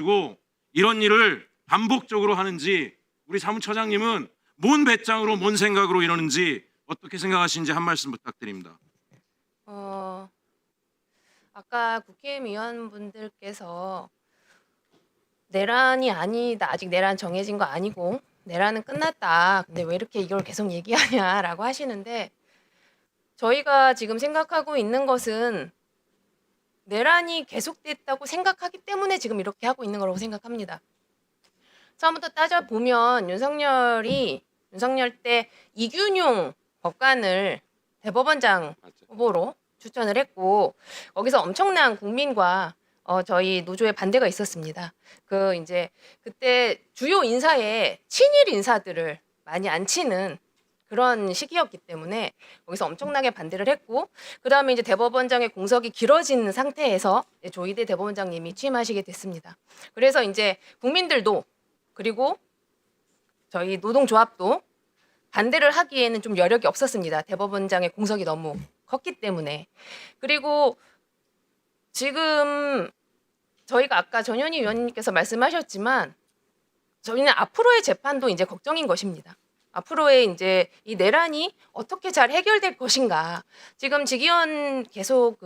가지고 이런 일을 반복적으로 하는지, 우리 사무처장님은 뭔 배짱으로 뭔 생각으로 이러는지 어떻게 생각하시는지 한 말씀 부탁드립니다. 아까 국회의원분들께서 내란이 아니다, 아직 내란 정해진 거 아니고 내란은 끝났다, 근데 왜 이렇게 이걸 계속 얘기하냐라고 하시는데, 저희가 지금 생각하고 있는 것은 내란이 계속됐다고 생각하기 때문에 지금 이렇게 하고 있는 거라고 생각합니다. 처음부터 따져보면 윤석열 때 이균용 법관을 대법원장 후보로 추천을 했고, 거기서 엄청난 국민과 저희 노조의 반대가 있었습니다. 이제 그때 주요 인사에 친일 인사들을 많이 안 치는 그런 시기였기 때문에 거기서 엄청나게 반대를 했고, 그다음에 이제 대법원장의 공석이 길어진 상태에서 조희대 대법원장님이 취임하시게 됐습니다. 그래서 이제 국민들도, 그리고 저희 노동조합도 반대를 하기에는 좀 여력이 없었습니다. 대법원장의 공석이 너무 컸기 때문에. 그리고 지금 저희가 아까 전현희 의원님께서 말씀하셨지만, 저희는 앞으로의 재판도 이제 걱정인 것입니다. 앞으로의 이제 이 내란이 어떻게 잘 해결될 것인가. 지금 지기현 계속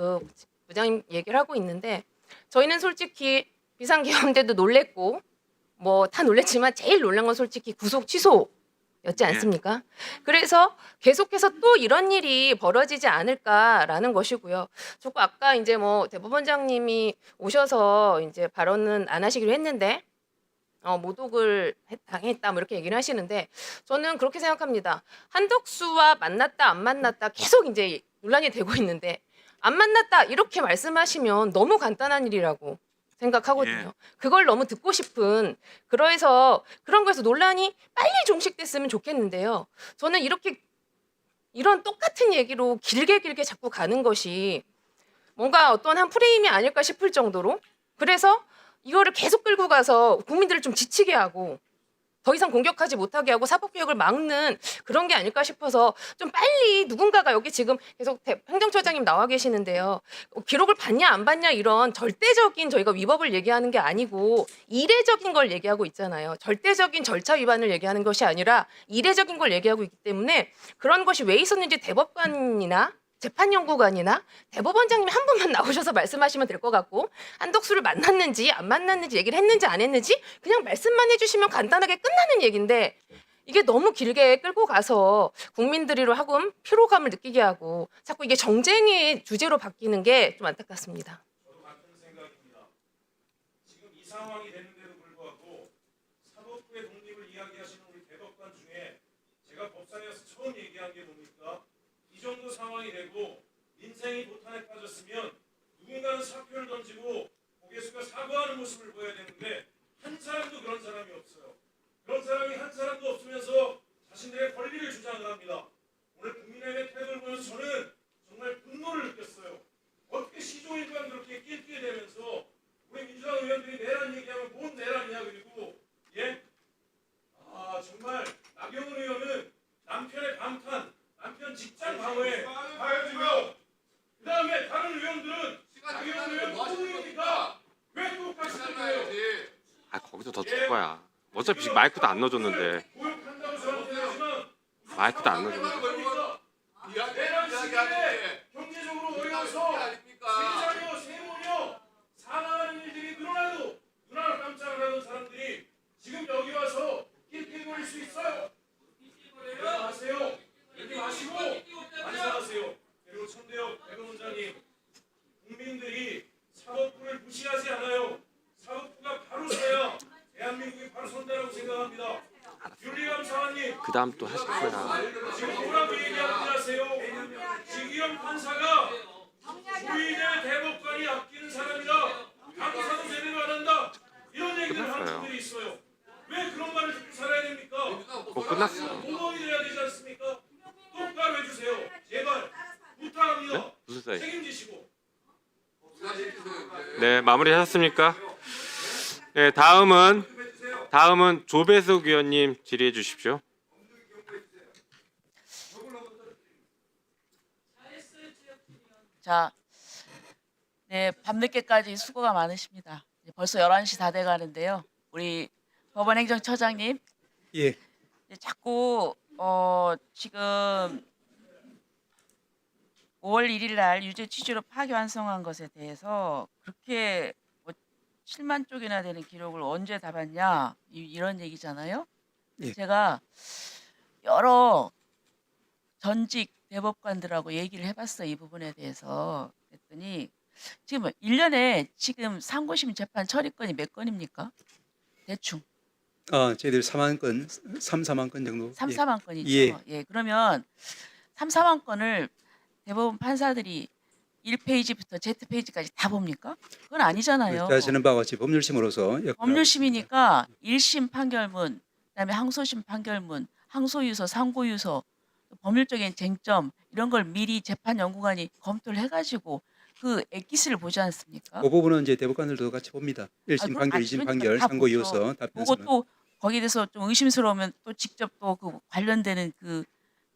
부장님 얘기를 하고 있는데, 저희는 솔직히 비상계엄 때도 놀랬고 뭐 다 놀랬지만 제일 놀란 건 솔직히 구속 취소였지 않습니까? 그래서 계속해서 또 이런 일이 벌어지지 않을까라는 것이고요. 저거 아까 이제 뭐 대법원장님이 오셔서 이제 발언은 안 하시기로 했는데 모독을 당했다 뭐 이렇게 얘기를 하시는데, 저는 그렇게 생각합니다. 한덕수와 만났다 안 만났다 계속 이제 논란이 되고 있는데, 안 만났다 이렇게 말씀하시면 너무 간단한 일이라고 생각하거든요. 그걸 너무 듣고 싶은, 그래서 그런 거에서 논란이 빨리 종식됐으면 좋겠는데요. 저는 이런 똑같은 얘기로 길게 자꾸 가는 것이 뭔가 어떤 한 프레임이 아닐까 싶을 정도로, 그래서 이거를 계속 끌고 가서 국민들을 좀 지치게 하고 더 이상 공격하지 못하게 하고 사법개혁을 막는 그런 게 아닐까 싶어서, 좀 빨리 누군가가, 여기 지금 계속 행정처장님 나와 계시는데요, 기록을 받냐 안 받냐 이런 절대적인 저희가 위법을 얘기하는 게 아니고 이례적인 걸 얘기하고 있잖아요. 절대적인 절차 위반을 얘기하는 것이 아니라 이례적인 걸 얘기하고 있기 때문에, 그런 것이 왜 있었는지 대법관이나 재판연구관이나 대법원장님이 한 분만 나오셔서 말씀하시면 될 것 같고, 한덕수를 만났는지 안 만났는지 얘기를 했는지 안 했는지 그냥 말씀만 해주시면 간단하게 끝나는 얘기인데, 이게 너무 길게 끌고 가서 국민들이로 하금 피로감을 느끼게 하고 자꾸 이게 정쟁의 주제로 바뀌는 게 좀 안타깝습니다. 저도 같은 생각입니다. 지금 이 상황이 됐는데도 불구하고 사법부의 독립을 이야기하시는 우리 대법관 중에 제가 법사위에서 처음 얘기한 게 뭡니까? 이 정도 상황이 되고 민생이 도탄에 빠졌으면 누군가는 사표를 던지고 고개수가 사과하는 모습을 보여야 되는데, 한 사람도 그런 사람이 없어요. 그런 사람이 한 사람도 없으면서 자신들의 권리를 주장을 합니다. 오늘 국민의힘의 태도를 보면서 저는 정말 분노를 느꼈어요. 어떻게 시종일관 그렇게 낄끼게 되면서 우리 민주당 의원들이 내란 얘기하면 뭔 내란이야, 그리고 정말 나경원 의원은 남편의 방탄, 남편 직장 방어에 가해지고, 그 다음에 다른 의원들은 나경원 의원 누구 의원입니까? 왜 똑같이 들려요? 거기서 더 줄 거야. 어차피 마이크도 안 넣어줬는데. 모욕한다고 저한테 하지만 마이크도 안 넣어줬는데. 내란 시기에 경제적으로 어려워서 세자녀, 세모녀 사망하는 일들이 늘어나도 눈알 깜짝을 하던 사람들이 지금 여기 와서 낄낄거릴 수 있어요? 그러지 마세요. 이렇게 마시고 반성하세요. 그리고 천대엽 대법원장님, 국민들이 사법부를 무시하지 않아요. 사법부가 바로 서야 대한민국이 바로 선다라고 생각합니다. 윤리감사관님, 그 다음 또 하실 거야. 지금 뭐라고 얘기하는지 아세요? 지기현 판사가 조희대 대법관이 아끼는 사람이다, 강사도 제대로 안 한다, 이런 얘기를 하는 끝났어요. 분들이 있어요. 왜 그런 말을 듣고 살아야 됩니까? 그거 끝났어. 공범이 돼야 되지 않습니까? 똑바로 해주세요. 제발 부탁합니다. 네? 무슨 사이? 책임지시고. 네, 마무리하셨습니까? 네, 다음은 조배석 위원님 질의해 주십시오. 자, 네, 밤늦게까지 수고가 많으십니다. 벌써 11시 다 돼 가는데요. 우리 법원 행정처장님 예, 이제 자꾸 지금 5월 1일 날 유죄 취지로 파기환송한 것에 대해서 그렇게 뭐 7만 쪽이나 되는 기록을 언제 다 봤냐 이런 얘기잖아요. 예. 제가 여러 전직 대법관들하고 얘기를 해봤어요. 이 부분에 대해서. 그랬더니 지금 1년에 지금 상고심 재판 처리건이 몇 건입니까? 대충 저희들 4만 건, 4만 건 정도. 3, 예. 4만 건이죠. 예. 예, 그러면 3, 4만 건을 대법원 판사들이 1페이지부터 Z페이지까지 다 봅니까? 그건 아니잖아요. 다 아시는 바와 같이 법률심으로서 법률심이니까 1심 판결문, 그다음에 항소심 판결문, 항소유서, 상고유서, 법률적인 쟁점 이런 걸 미리 재판연구관이 검토를 해가지고 그 엑기스를 보지 않습니까? 그 부분은 이제 대법관들도 같이 봅니다. 1심 그럼- 판결, 아니, 2심 그러니까 판결, 다 상고 보죠. 이유서 보고 답변서는. 또 거기에 대해서 좀 의심스러우면 또 직접 또 그 관련되는 그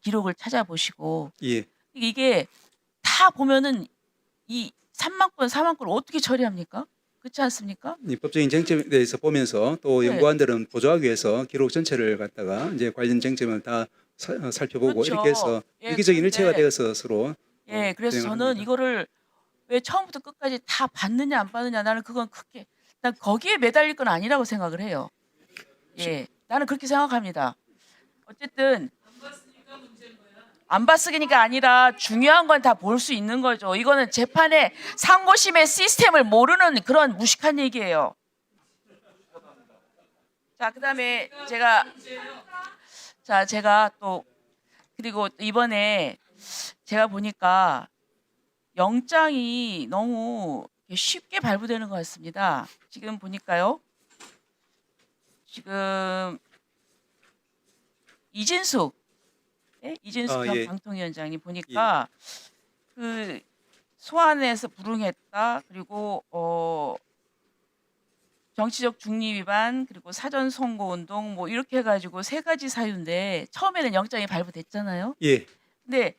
기록을 찾아보시고 예. 이게 다 보면은 이 3만 건, 4만 건을 어떻게 처리합니까? 그렇지 않습니까? 이 법적인 쟁점에 대해서 보면서 또 네. 연구관들은 보조하기 위해서 기록 전체를 갖다가 이제 관련 쟁점을 다 살펴보고 그렇죠. 이렇게 해서 예, 유기적인 일체가 그런데- 되어서 서로 예, 그래서 진행을 저는 합니다. 이거를 왜 처음부터 끝까지 다 받느냐 안 받느냐 나는 그건 크게 난 거기에 매달릴 건 아니라고 생각을 해요. 예, 나는 그렇게 생각합니다. 어쨌든 안 봤으니까 아니라 중요한 건 다 볼 수 있는 거죠. 이거는 재판의 상고심의 시스템을 모르는 그런 무식한 얘기예요. 자, 그다음에 제가 또 그리고 이번에 제가 보니까 영장이 너무 쉽게 발부되는 것 같습니다. 지금 보니까요. 지금 이진숙 아, 전 예. 방통위원장이 보니까 그 소환에서 불응했다. 그리고 정치적 중립 위반 그리고 사전 선고 운동 뭐 이렇게 해가지고 3가지 사유인데 처음에는 영장이 발부됐잖아요. 예. 근데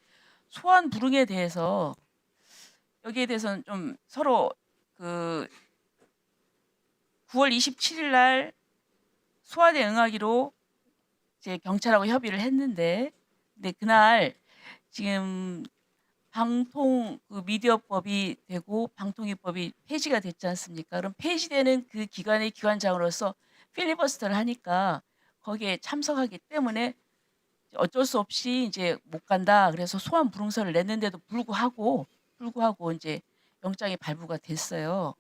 소환 불응에 대해서 여기에 대해서는 좀 서로 그 9월 27일 날 소환에 응하기로 이제 경찰하고 협의를 했는데 근데 그날 지금 방통 그 미디어법이 되고 방통위법이 폐지가 됐지 않습니까? 그럼 폐지되는 그 기관의 기관장으로서 필리버스터를 하니까 거기에 참석하기 때문에 어쩔 수 없이 이제 못 간다. 그래서 소환 불응서를 냈는데도 불구하고 이제 영장이 발부가 됐어요.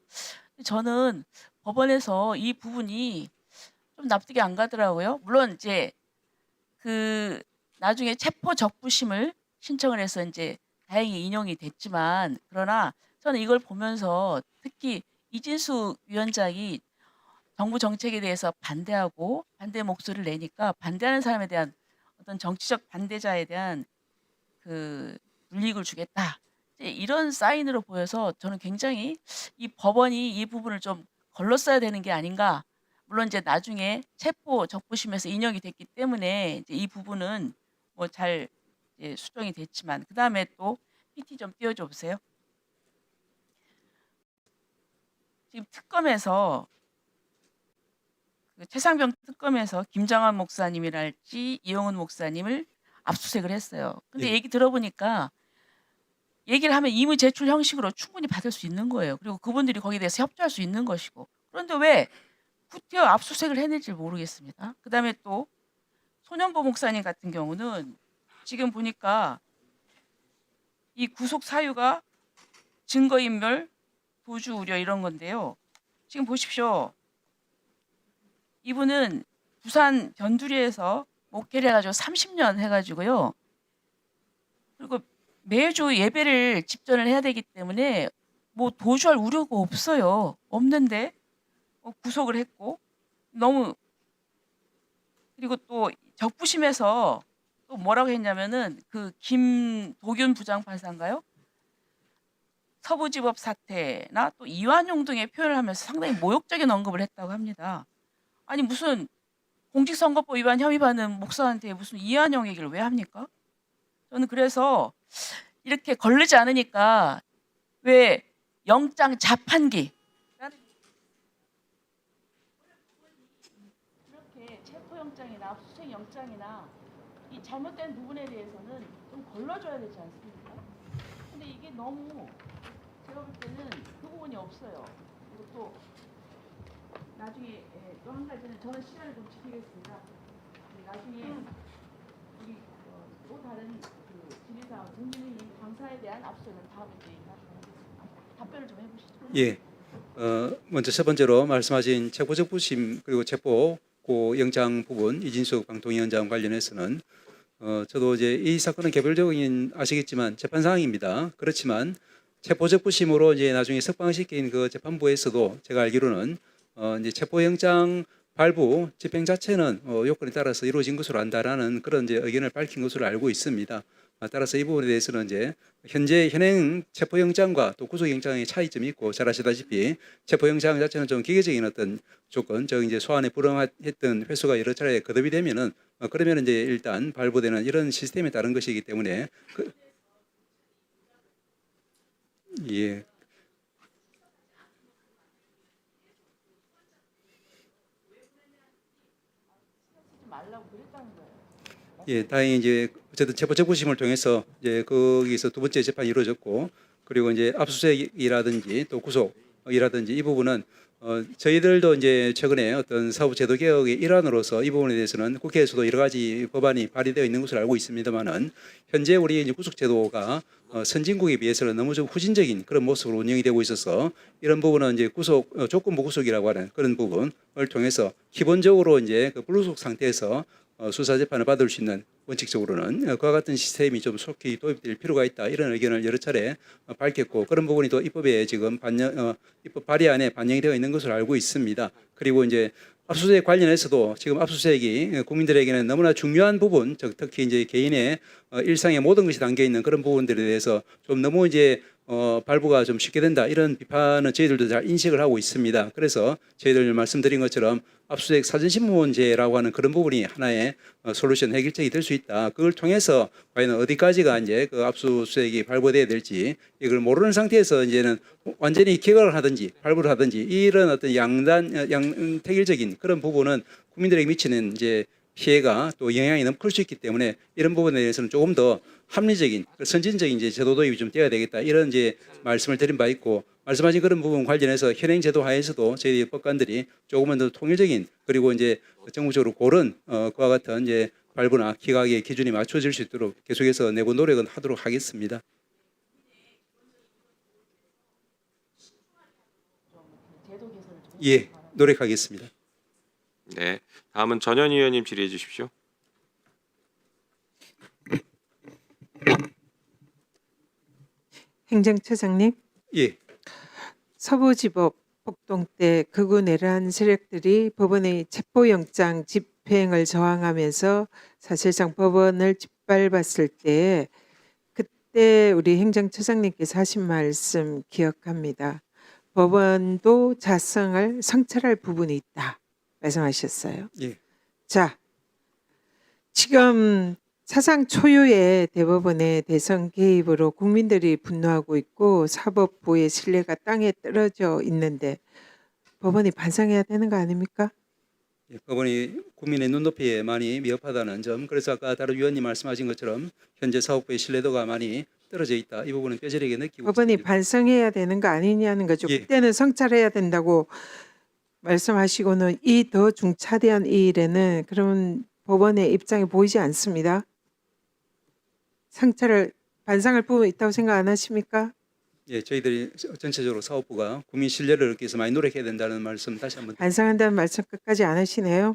저는 법원에서 이 부분이 좀 납득이 안 가더라고요. 물론 이제 그 나중에 체포 적부심을 신청을 해서 이제 다행히 인용이 됐지만 그러나 저는 이걸 보면서 특히 이진수 위원장이 정부 정책에 대해서 반대하고 반대 목소리를 내니까 반대하는 사람에 대한 어떤 정치적 반대자에 대한 그 불이익을 주겠다. 이제 이런 사인으로 보여서 저는 굉장히 이 법원이 이 부분을 좀 걸렀어야 되는 게 아닌가. 물론 이제 나중에 체포 적부심에서 인용이 됐기 때문에 이제 이 부분은 뭐 잘 수정이 됐지만 그 다음에 또 PT 좀 띄워줘 보세요. 지금 특검에서 그 최상병 특검에서 김정환 목사님이랄지 이용훈 목사님을 압수수색을 했어요. 근데 예. 얘기 들어보니까 얘기를 하면 임의 제출 형식으로 충분히 받을 수 있는 거예요. 그리고 그분들이 거기에 대해서 협조할 수 있는 것이고. 그런데 왜 구태여 압수수색을 해낼지 모르겠습니다. 그다음에 또 손현보 목사님 같은 경우는 지금 보니까 이 구속 사유가 증거인멸, 도주 우려 이런 건데요. 지금 보십시오. 이분은 부산 변두리에서 목회를 해가지고 30년 해가지고요. 그리고 매주 예배를 집전을 해야 되기 때문에 뭐 도주할 우려가 없어요. 없는데 구속을 했고 너무 그리고 또 적부심에서 또 뭐라고 했냐면은 그 김도균 부장판사인가요? 서부지법 사태나 또 이완용 등의 표현을 하면서 상당히 모욕적인 언급을 했다고 합니다. 아니 무슨 공직선거법 위반 혐의 받는 목사한테 무슨 이완용 얘기를 왜 합니까? 저는 그래서 이렇게 걸르지 않으니까 왜 영장 자판기 체포영장이나 압수수색영장이나 이 잘못된 부분에 대해서는 좀 걸러줘야 되지 않습니까? 근데 이게 너무 제가 볼 때는 그 부분이 없어요. 그리고 또 나중에 또 한 가지는 저는 시간을 좀 지키겠습니다. 나중에 우리 또 다른 그 지리사 국민의힘 강사에 대한 압수는 다음에 또 얘기하겠습니다. 답변을 좀 해보시죠. 예. 먼저 첫 번째로 말씀하신 체포적 부심 그리고 체포 고 영장 부분 이진숙 방통위원장 관련해서는 저도 이제 이 사건은 개별적인 아시겠지만 재판 사항입니다. 그렇지만 체포적 부심으로 이제 나중에 석방시킨 그 재판부에서도 제가 알기로는 이제 체포영장 발부 집행 자체는 요건에 따라서 이루어진 것으로 안다라는 그런 이제 의견을 밝힌 것으로 알고 있습니다. 따라서 이 부분에 대해서는 이제 현재 현행 체포영장과 또 구속영장의 차이점이 있고 잘 아시다시피 체포영장 자체는 좀 기계적인 어떤 조건, 즉 이제 소환에 불응했던 횟수가 여러 차례 거듭이 되면은 그러면 이제 일단 발부되는 이런 시스템에 따른 것이기 때문에 예. 말라고 그랬다는 거예요. 예, 다행히 이제 어쨌든 체포적부심을 통해서 이제 거기서 두 번째 재판이 이루어졌고 그리고 이제 압수수색이라든지 또 구속이라든지 이 부분은 저희들도 이제 최근에 어떤 사법 제도 개혁의 일환으로서 이 부분에 대해서는 국회에서도 여러 가지 법안이 발의되어 있는 것으로 알고 있습니다만은 현재 우리 이제 구속 제도가 선진국에 비해서는 너무 좀 후진적인 그런 모습으로 운영이 되고 있어서 이런 부분은 이제 조건부 구속이라고 하는 그런 부분을 통해서 기본적으로 이제 그 불구속 상태에서 수사 재판을 받을 수 있는 원칙적으로는 그와 같은 시스템이 좀 속히 도입될 필요가 있다 이런 의견을 여러 차례 밝혔고 그런 부분이 또 입법에 지금 입법 발의안에 반영이 되어 있는 것으로 알고 있습니다. 그리고 이제 압수수색 관련해서도 지금 압수수색이 국민들에게는 너무나 중요한 부분, 즉 특히 이제 개인의 일상의 모든 것이 담겨 있는 그런 부분들에 대해서 좀 너무 이제 발부가 좀 쉽게 된다 이런 비판은 저희들도 잘 인식을 하고 있습니다. 그래서 저희들 말씀드린 것처럼 압수수색 사전신문제라고 하는 그런 부분이 하나의 솔루션 해결책이 될 수 있다. 그걸 통해서 과연 어디까지가 이제 그 압수수색이 발부돼야 될지 이걸 모르는 상태에서 이제는 완전히 기각을 하든지 발부를 하든지 이런 어떤 양태길적인 그런 부분은 국민들에게 미치는 이제 피해가 또 영향이 너무 클 수 있기 때문에 이런 부분에 대해서는 조금 더 합리적인 선진적인 이제 제도 도입이 좀 되어야 되겠다 이런 이제 말씀을 드린 바 있고 말씀하신 그런 부분 관련해서 현행 제도 하에서도 저희 법관들이 조금은 더 통일적인 그리고 이제 정부적으로 고른 그와 같은 이제 발부나 기각의 기준이 맞춰질 수 있도록 계속해서 내부 노력은 하도록 하겠습니다. 제도 개선을 좀 예, 해주시기 바랍니다. 노력하겠습니다. 네. 다음은 전현 의원님 질의해 주십시오. 행정처장님, 예, 서부지법 폭동 때 극우 내란 세력들이 법원의 체포영장 집행을 저항하면서 사실상 법원을 짓밟았을 때 그때 우리 행정처장님께서 하신 말씀 기억합니다. 법원도 자성을 성찰할 부분이 있다 말씀하셨어요. 예. 자, 지금 사상 초유의 대법원의 대선 개입으로 국민들이 분노하고 있고 사법부의 신뢰가 땅에 떨어져 있는데 법원이 반성해야 되는 거 아닙니까? 예, 법원이 국민의 눈높이에 많이 미흡하다는 점, 그래서 아까 다른 위원님 말씀하신 것처럼 현재 사법부의 신뢰도가 많이 떨어져 있다. 이 부분은 뼈저리게 느끼고 법원이 있습니다. 반성해야 되는 거 아니냐는 거죠. 예. 그때는 성찰해야 된다고 말씀하시고는 이 더 중차대한 이 일에는 그런 법원의 입장이 보이지 않습니다. 성찰을 반성할 부분이 있다고 생각 안 하십니까? 예, 저희들이 전체적으로 사법부가 국민 신뢰를 얻기 위해서 많이 노력해야 된다는 말씀 다시 한번 반성한다는 말씀 끝까지 안 하시네요.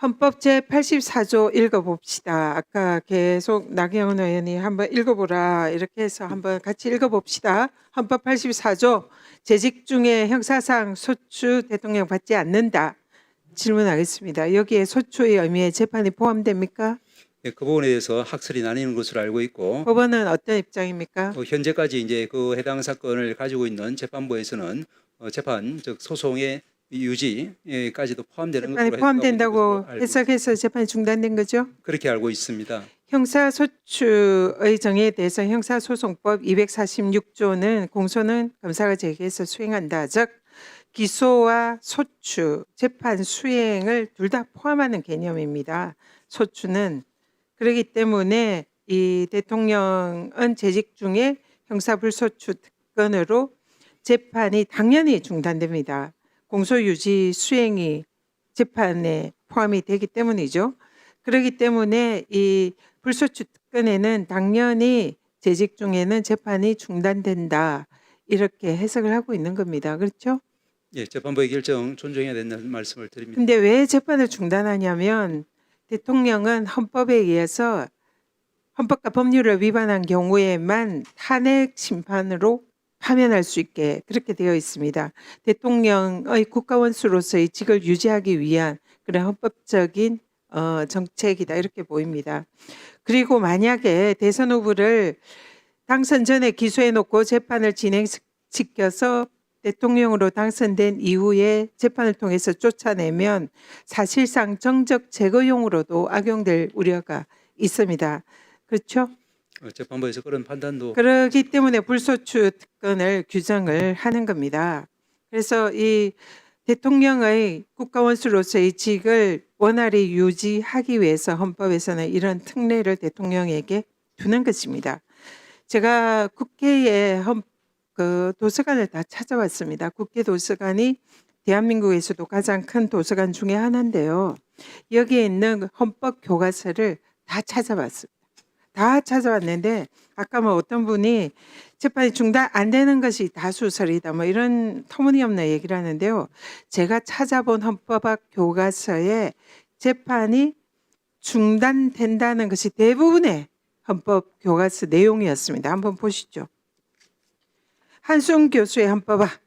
헌법 제84조 읽어봅시다. 아까 계속 나경원 의원이 한번 읽어보라 이렇게 해서 한번 같이 읽어봅시다. 헌법 84조 재직 중에 형사상 소추 대통령 받지 않는다. 질문하겠습니다. 여기에 소추의 의미에 재판이 포함됩니까? 예, 그 부분에 대해서 학설이 나뉘는 것으로 알고 있고 법원은 어떤 입장입니까? 현재까지 이제 그 해당 사건을 가지고 있는 재판부에서는 재판 즉 소송의 유지까지도 포함되는 재판이 것으로 포함된다고 알고 해석해서 재판이 중단된 거죠? 그렇게 알고 있습니다. 형사소추의 정의에 대해서 형사소송법 246조는 공소는 검사가 제기해서 수행한다. 즉 기소와 소추, 재판 수행을 둘 다 포함하는 개념입니다. 소추는 그렇기 때문에 이 대통령은 재직 중에 형사불소추 특권으로 재판이 당연히 중단됩니다. 공소유지 수행이 재판에 포함이 되기 때문이죠. 그렇기 때문에 이 불소추 특권에는 당연히 재직 중에는 재판이 중단된다. 이렇게 해석을 하고 있는 겁니다. 그렇죠? 예, 재판부의 결정 존중해야 된다는 말씀을 드립니다. 근데 왜 재판을 중단하냐면 대통령은 헌법에 의해서 헌법과 법률을 위반한 경우에만 탄핵 심판으로 파면할 수 있게 그렇게 되어 있습니다. 대통령의 국가원수로서의 직을 유지하기 위한 그런 헌법적인 정책이다 이렇게 보입니다. 그리고 만약에 대선 후보를 당선 전에 기소해놓고 재판을 진행시켜서 대통령으로 당선된 이후에 재판을 통해서 쫓아내면 사실상 정적 제거용으로도 악용될 우려가 있습니다. 그렇죠? 재판부에서 그런 판단도 그렇기 때문에 불소추 특권을 규정을 하는 겁니다. 그래서 이 대통령의 국가원수로서의 직을 원활히 유지하기 위해서 헌법에서는 이런 특례를 대통령에게 두는 것입니다. 제가 국회에 그 도서관을 다 찾아왔습니다. 국회 도서관이 대한민국에서도 가장 큰 도서관 중에 하나인데요. 여기에 있는 헌법 교과서를 다 찾아봤습니다. 다 찾아왔는데 아까 뭐 어떤 분이 재판이 중단 안 되는 것이 다수설이다 뭐 이런 터무니없는 얘기를 하는데요. 제가 찾아본 헌법학 교과서에 재판이 중단된다는 것이 대부분의 헌법 교과서 내용이었습니다. 한번 보시죠. 한수웅 교수의 헌법학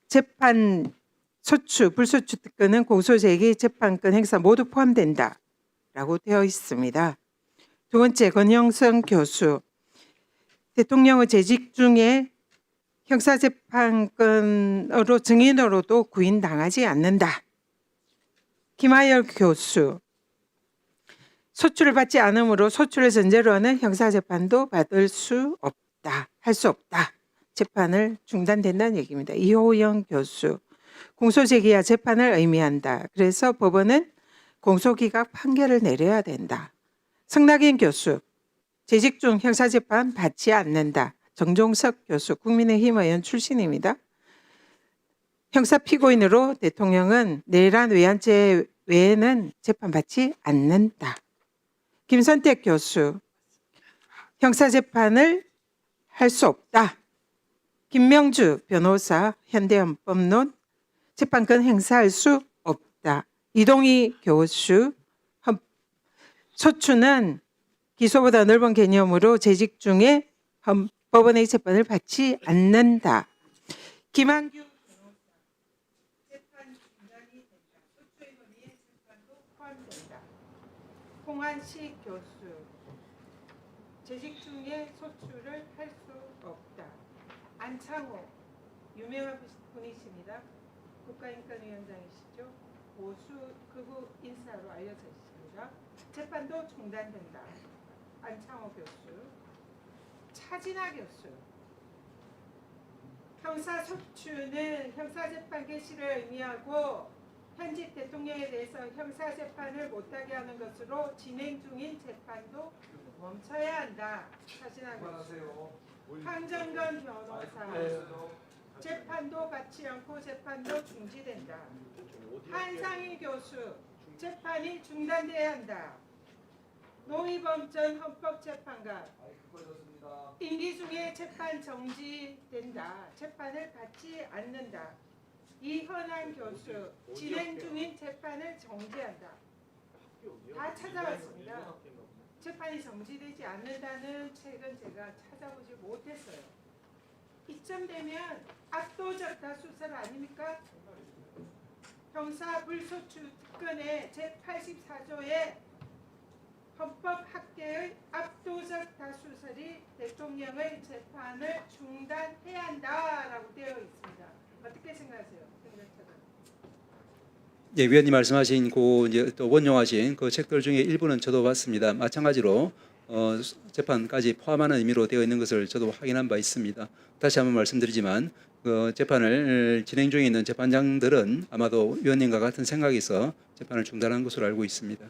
재판 소추, 불소추 특권은 공소제기, 재판권 행사 모두 포함된다라고 되어 있습니다. 두 번째, 권영선 교수. 대통령의 재직 중에 형사재판권으로 증인으로도 구인당하지 않는다. 김하열 교수. 소추를 받지 않으므로 소추를 전제로 하는 형사재판도 받을 수 없다. 할 수 없다. 재판을 중단된다는 얘기입니다. 이호영 교수. 공소제기야 재판을 의미한다. 그래서 법원은 공소기각 판결을 내려야 된다. 성낙인 교수, 재직 중 형사재판 받지 않는다. 정종석 교수, 국민의힘 의원 출신입니다. 형사 피고인으로 대통령은 내란 외환죄 외에는 재판받지 않는다. 김선택 교수, 형사재판을 할 수 없다. 김명주 변호사, 현대헌법론, 재판권 행사할 수 없다. 이동희 교수, 소추는 기소보다 넓은 개념으로 재직 중에 법원의 재판을 받지 않는다. 김한규 변호사, 재판 중단이 된다. 소추의 논의에 재판도 포함된다. 홍한식 교수, 재직 중에 소추를 할 수 없다. 안창호, 유명한 분이십니다. 국가인권위원장이시죠. 보수 극우 인사로 알려져 있습니다. 재판도 중단된다. 안창호 교수, 차진아 교수. 형사소추는 형사재판 개시를 의미하고 현직 대통령에 대해서 형사재판을 못하게 하는 것으로 진행 중인 재판도 멈춰야 한다. 차진아 교수. 황정건 변호사. 재판도 받지 않고 재판도 중지된다. 한상희 교수. 재판이 중단돼야 한다. 노희범 전 헌법재판관. 임기 중에 재판 정지된다. 재판을 받지 않는다. 이현안 교수. 진행 중인 재판을 정지한다. 다 찾아왔습니다. 재판이 정지되지 않는다는 책은 제가 찾아보지 못했어요. 이쯤 되면 압도적 다수설 아닙니까? 형사 불소추 특권의 제84조의 헌법 학계의 압도적 다수설이 대통령의 재판을 중단해야 한다라고 되어 있습니다. 어떻게 생각하세요? 예, 위원님 말씀하신 그 이제 또 원용하신 그 책들 중에 일부는 저도 봤습니다. 마찬가지로 재판까지 포함하는 의미로 되어 있는 것을 저도 확인한 바 있습니다. 다시 한번 말씀드리지만 재판을 진행 중에 있는 재판장들은 아마도 위원님과 같은 생각에서 재판을 중단한 것으로 알고 있습니다.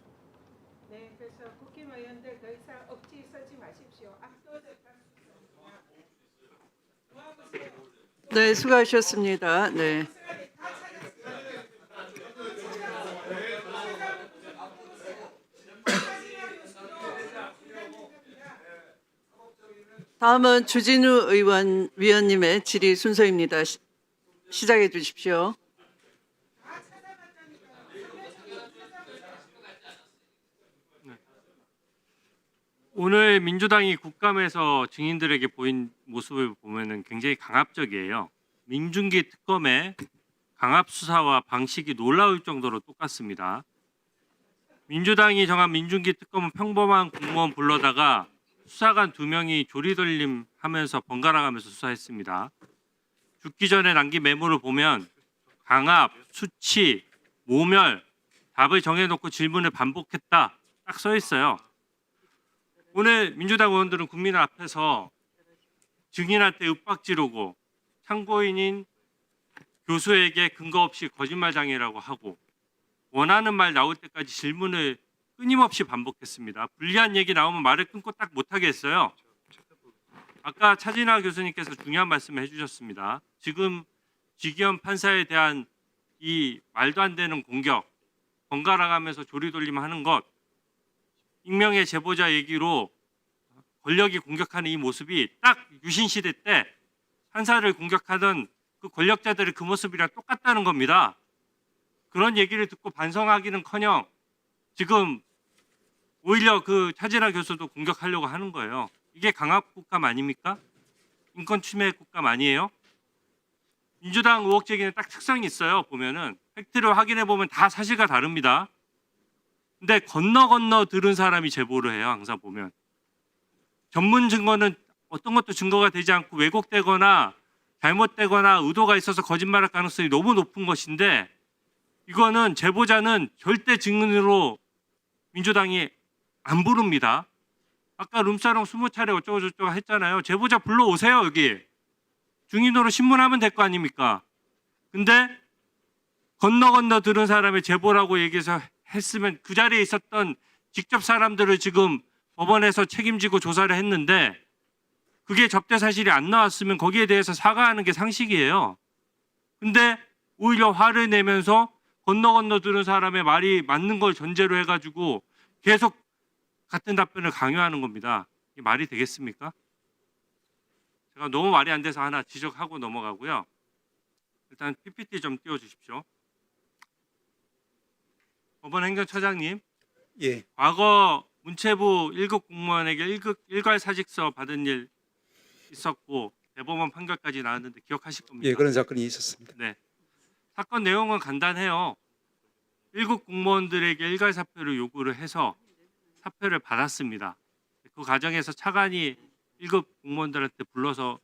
네, 그래서 국회의원들 더 이상 억지 쓰지 마십시오. 네, 수고하셨습니다. 네. 다음은 주진우 위원님의 질의 순서입니다. 시작해 주십시오. 오늘 민주당이 국감에서 증인들에게 보인 모습을 보면은 굉장히 강압적이에요. 민중기 특검의 강압 수사와 방식이 놀라울 정도로 똑같습니다. 민주당이 정한 민중기 특검은 평범한 공무원 불러다가 수사관 2명이 조리돌림 하면서 번갈아 가면서 수사했습니다. 죽기 전에 남긴 메모를 보면 강압, 수치, 모멸, 답을 정해놓고 질문을 반복했다 딱 써 있어요. 오늘 민주당 의원들은 국민 앞에서 증인한테 윽박 지르고 참고인인 교수에게 근거 없이 거짓말장애라고 하고 원하는 말 나올 때까지 질문을 끊임없이 반복했습니다. 불리한 얘기 나오면 말을 끊고 딱 못하게 했어요. 아까 차진아 교수님께서 중요한 말씀을 해주셨습니다. 지금 지기현 판사에 대한 이 말도 안 되는 공격, 번갈아 가면서 조리돌림하는 것, 익명의 제보자 얘기로 권력이 공격하는 이 모습이 딱 유신 시대 때 판사를 공격하던 그 권력자들의 그 모습이랑 똑같다는 겁니다. 그런 얘기를 듣고 반성하기는커녕 지금 오히려 그 차진아 교수도 공격하려고 하는 거예요. 이게 강압 국감 아닙니까? 인권 침해 국감 아니에요? 민주당 의혹 제기는 딱 특성이 있어요. 보면은 팩트를 확인해 보면 다 사실과 다릅니다. 근데 건너 들은 사람이 제보를 해요. 항상 보면 전문 증거는 어떤 것도 증거가 되지 않고 왜곡되거나 잘못되거나 의도가 있어서 거짓말할 가능성이 너무 높은 것인데 이거는 제보자는 절대 증인으로 민주당이 안 부릅니다. 아까 룸사롱 20차례 어쩌고 저쩌고 했잖아요. 제보자 불러오세요. 여기 증인으로 신문하면 될 거 아닙니까? 근데 건너 들은 사람의 제보라고 얘기해서 했으면 그 자리에 있었던 직접 사람들을 지금 법원에서 책임지고 조사를 했는데 그게 접대 사실이 안 나왔으면 거기에 대해서 사과하는 게 상식이에요. 근데 오히려 화를 내면서 건너 들은 사람의 말이 맞는 걸 전제로 해가지고 계속 같은 답변을 강요하는 겁니다. 이게 말이 되겠습니까? 제가 너무 말이 안 돼서 하나 지적하고 넘어가고요. 일단 PPT 좀 띄워주십시오. 법원 행정처장님, 예, 과거 문체부 1급 공무원에게 일괄사직서 받은 일 있었고 대법원 판결까지 나왔는데 기억하실 겁니까? 예, 그런 사건이 있었습니다. 네. 사건 내용은 간단해요. 1급 공무원들에게 일괄 사표를 요구를 해서 사표를 받았습니다. 그 과정에서 차관이 1급 공무원들한테 불러서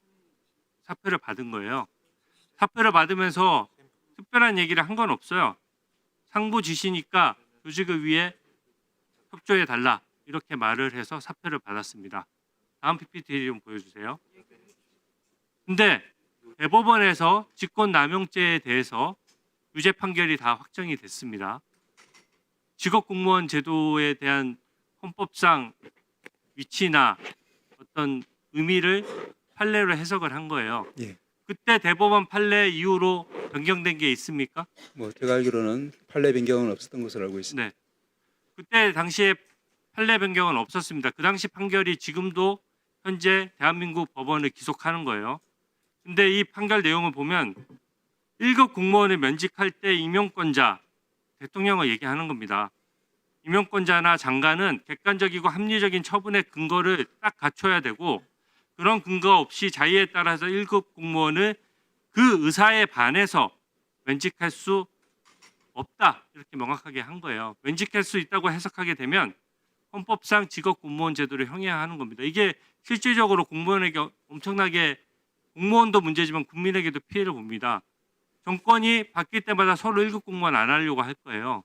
사표를 받은 거예요. 사표를 받으면서 특별한 얘기를 한 건 없어요. 상부 지시니까 조직을 위해 협조해 달라 이렇게 말을 해서 사표를 받았습니다. 다음 PPT 좀 보여주세요. 근데 대법원에서 직권남용죄에 대해서 유죄 판결이 다 확정이 됐습니다. 직업공무원 제도에 대한 헌법상 위치나 어떤 의미를 판례로 해석을 한 거예요. 예. 그때 대법원 판례 이후로 변경된 게 있습니까? 뭐 제가 알기로는 판례 변경은 없었던 것으로 알고 있습니다. 네. 그때 당시에 판례 변경은 없었습니다. 그 당시 판결이 지금도 현재 대한민국 법원을 기속하는 거예요. 근데 이 판결 내용을 보면 1급 공무원을 면직할 때 임용권자, 대통령을 얘기하는 겁니다. 임용권자나 장관은 객관적이고 합리적인 처분의 근거를 딱 갖춰야 되고 그런 근거 없이 자의에 따라서 1급 공무원을 그 의사에 반해서 면직할 수 없다 이렇게 명확하게 한 거예요. 면직할 수 있다고 해석하게 되면 헌법상 직업 공무원 제도를 형해하는 겁니다. 이게 실질적으로 공무원에게 엄청나게 공무원도 문제지만 국민에게도 피해를 봅니다. 정권이 바뀔 때마다 서로 1급 공무원 안 하려고 할 거예요.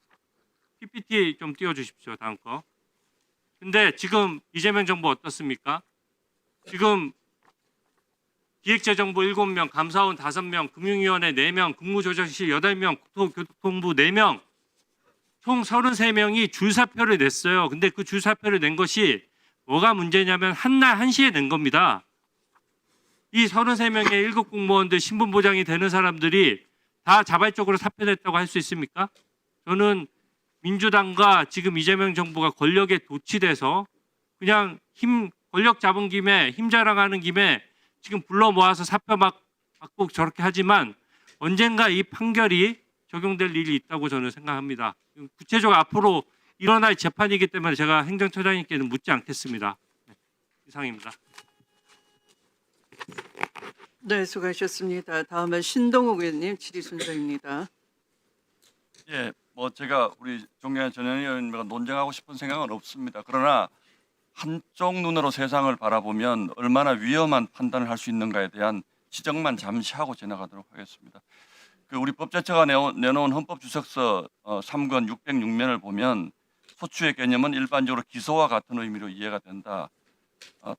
PPT 좀 띄워주십시오. 다음 거. 근데 지금 이재명 정부 어떻습니까? 지금 기획재정부 7명, 감사원 5명, 금융위원회 4명, 국무조정실 8명, 국토교통부 4명, 총 33명이 줄사표를 냈어요. 근데 그 줄사표를 낸 것이 뭐가 문제냐면 한날 1시에 낸 겁니다. 이 33명의 1급 공무원들 신분 보장이 되는 사람들이 다 자발적으로 사표 냈다고 할 수 있습니까? 저는 민주당과 지금 이재명 정부가 권력에 도취돼서 그냥 권력 잡은 김에 힘 자랑하는 김에 지금 불러 모아서 사표 막 받고 저렇게 하지만 언젠가 이 판결이 적용될 일이 있다고 저는 생각합니다. 구체적으로 앞으로 일어날 재판이기 때문에 제가 행정처장님께는 묻지 않겠습니다. 네, 이상입니다. 네, 수고하셨습니다. 다음은 신동욱 의원님 질의 순서입니다. 예, 뭐 제가 우리 존경하는 전현희 의원님과 논쟁하고 싶은 생각은 없습니다. 그러나 한쪽 눈으로 세상을 바라보면 얼마나 위험한 판단을 할 수 있는가에 대한 지적만 잠시 하고 지나가도록 하겠습니다. 우리 법제처가 내놓은 헌법주석서 3권 606면을 보면 소추의 개념은 일반적으로 기소와 같은 의미로 이해가 된다.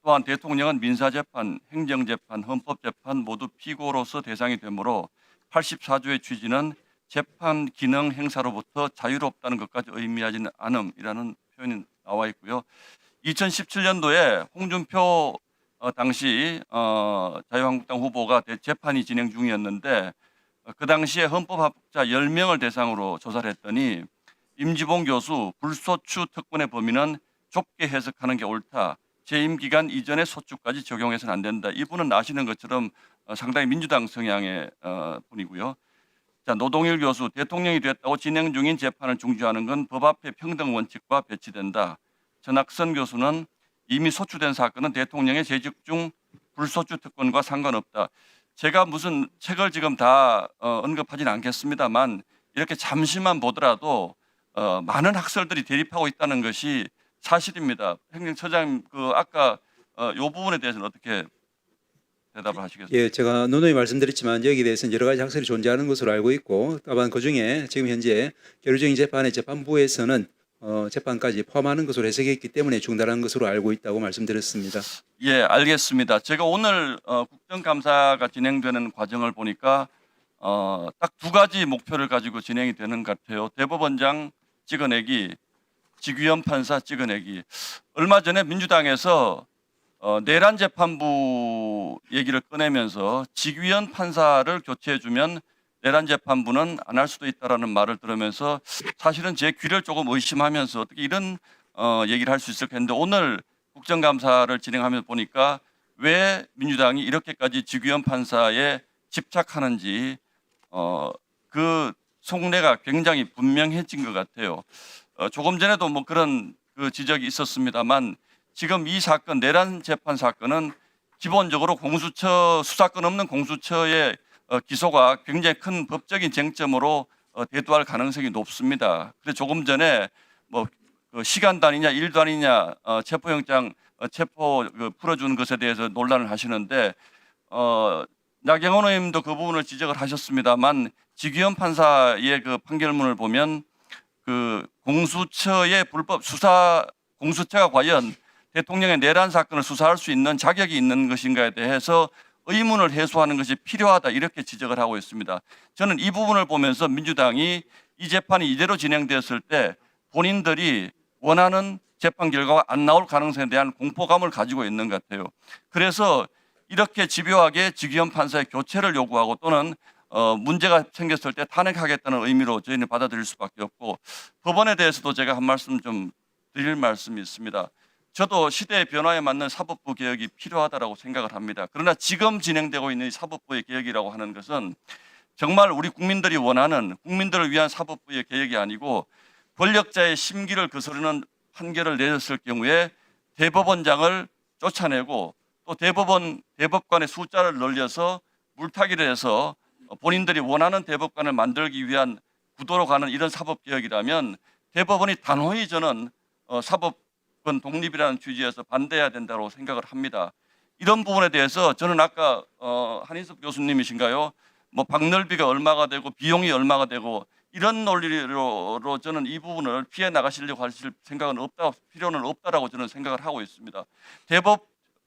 또한 대통령은 민사재판, 행정재판, 헌법재판 모두 피고로서 대상이 되므로 84조의 취지는 재판 기능 행사로부터 자유롭다는 것까지 의미하지는 않음이라는 표현이 나와 있고요. 2017년도에 홍준표 당시 자유한국당 후보가 재판이 진행 중이었는데 그 당시에 헌법학자 10명을 대상으로 조사를 했더니 임지봉 교수 불소추 특권의 범위는 좁게 해석하는 게 옳다. 재임 기간 이전의 소추까지 적용해서는 안 된다. 이분은 아시는 것처럼 상당히 민주당 성향의 분이고요. 자, 노동일 교수 대통령이 됐다고 진행 중인 재판을 중지하는 건 법 앞에 평등 원칙과 배치된다. 전학선 교수는 이미 소추된 사건은 대통령의 재직 중 불소추 특권과 상관없다. 제가 무슨 책을 지금 다 언급하지는 않겠습니다만 이렇게 잠시만 보더라도 많은 학설들이 대립하고 있다는 것이 사실입니다. 행정처장님 아까 이 부분에 대해서는 어떻게 대답을 하시겠습니까? 예, 제가 누누이 말씀드렸지만 여기에 대해서는 여러 가지 학설이 존재하는 것으로 알고 있고 다만 그중에 지금 현재 계류적인 재판의 재판부에서는 재판까지 포함하는 것으로 해석했기 때문에 중단한 것으로 알고 있다고 말씀드렸습니다. 예, 알겠습니다. 제가 오늘 국정감사가 진행되는 과정을 보니까 딱 두 가지 목표를 가지고 진행이 되는 것 같아요. 대법원장 찍어내기, 직위원 판사 찍어내기. 얼마 전에 민주당에서 내란 재판부 얘기를 꺼내면서 직위원 판사를 교체해주면 내란 재판부는 안 할 수도 있다라는 말을 들으면서 사실은 제 귀를 조금 의심하면서 어떻게 이런 얘기를 할 수 있을까 했는데 오늘 국정감사를 진행하면서 보니까 왜 민주당이 이렇게까지 직위원 판사에 집착하는지 그 속내가 굉장히 분명해진 것 같아요. 조금 전에도 뭐 그런 그 지적이 있었습니다만 지금 이 사건 내란 재판 사건은 기본적으로 공수처 수사권 없는 공수처의 기소가 굉장히 큰 법적인 쟁점으로 대두할 가능성이 높습니다. 그래서 조금 전에 뭐 시간 단위냐 일 단위냐 체포영장 풀어주는 것에 대해서 논란을 하시는데 나경원 의원님도 그 부분을 지적을 하셨습니다만 직위원 판사의 그 판결문을 보면 그 공수처의 불법 수사 공수처가 과연 대통령의 내란 사건을 수사할 수 있는 자격이 있는 것인가에 대해서 의문을 해소하는 것이 필요하다 이렇게 지적을 하고 있습니다. 저는 이 부분을 보면서 민주당이 이 재판이 이대로 진행되었을 때 본인들이 원하는 재판 결과가 안 나올 가능성에 대한 공포감을 가지고 있는 것 같아요. 그래서 이렇게 집요하게 직위원 판사의 교체를 요구하고 또는 문제가 생겼을 때 탄핵하겠다는 의미로 저희는 받아들일 수밖에 없고 법원에 대해서도 제가 한 말씀 좀 드릴 말씀이 있습니다. 저도 시대의 변화에 맞는 사법부 개혁이 필요하다고 생각을 합니다. 그러나 지금 진행되고 있는 사법부의 개혁이라고 하는 것은 정말 우리 국민들이 원하는 국민들을 위한 사법부의 개혁이 아니고 권력자의 심기를 거스르는 판결을 내렸을 경우에 대법원장을 쫓아내고 또 대법관의 숫자를 늘려서 물타기를 해서 본인들이 원하는 대법관을 만들기 위한 구도로 가는 이런 사법개혁이라면 대법원이 단호히 저는 사법권 독립이라는 취지에서 반대해야 된다고 생각을 합니다. 이런 부분에 대해서 저는 아까 한인섭 교수님이신가요? 뭐 박넓이가 얼마가 되고 비용이 얼마가 되고 이런 논리로 저는 이 부분을 피해 나가시려고 하실 생각은 없다, 필요는 없다라고 저는 생각을 하고 있습니다.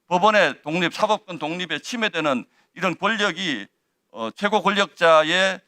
법원의 독립, 사법권 독립에 침해되는 이런 권력이 최고 권력자의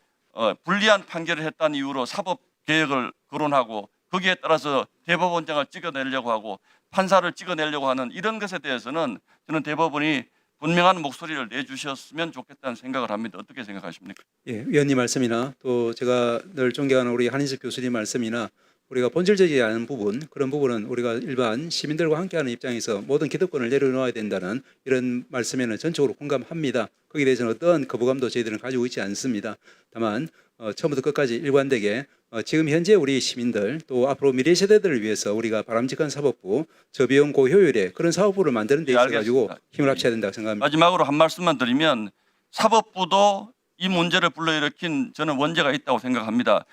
불리한 판결을 했다는 이유로 사법 개혁을 거론하고 거기에 따라서 대법원장을 찍어내려고 하고 판사를 찍어내려고 하는 이런 것에 대해서는 저는 대법원이 분명한 목소리를 내주셨으면 좋겠다는 생각을 합니다. 어떻게 생각하십니까? 예, 위원님 말씀이나 또 제가 늘 존경하는 우리 한인석 교수님 말씀이나 우리가 본질적이지 않은 부분, 그런 부분은 우리가 일반 시민들과 함께하는 입장에서 모든 기득권을 내려놓아야 된다는 이런 말씀에는 전적으로 공감합니다. 거기에 대해서는 어떤 거부감도 저희들은 가지고 있지 않습니다. 다만 처음부터 끝까지 일관되게 지금 현재 우리 시민들 또 앞으로 미래 세대들을 위해서 우리가 바람직한 사법부, 저비용 고효율의 그런 사법부를 만드는 데 예, 있어 가지고 알겠습니다. 힘을 합쳐야 된다고 생각합니다. 마지막으로 한 말씀만 드리면 사법부도 이 문제를 불러일으킨 저는 원죄가 있다고 생각합니다.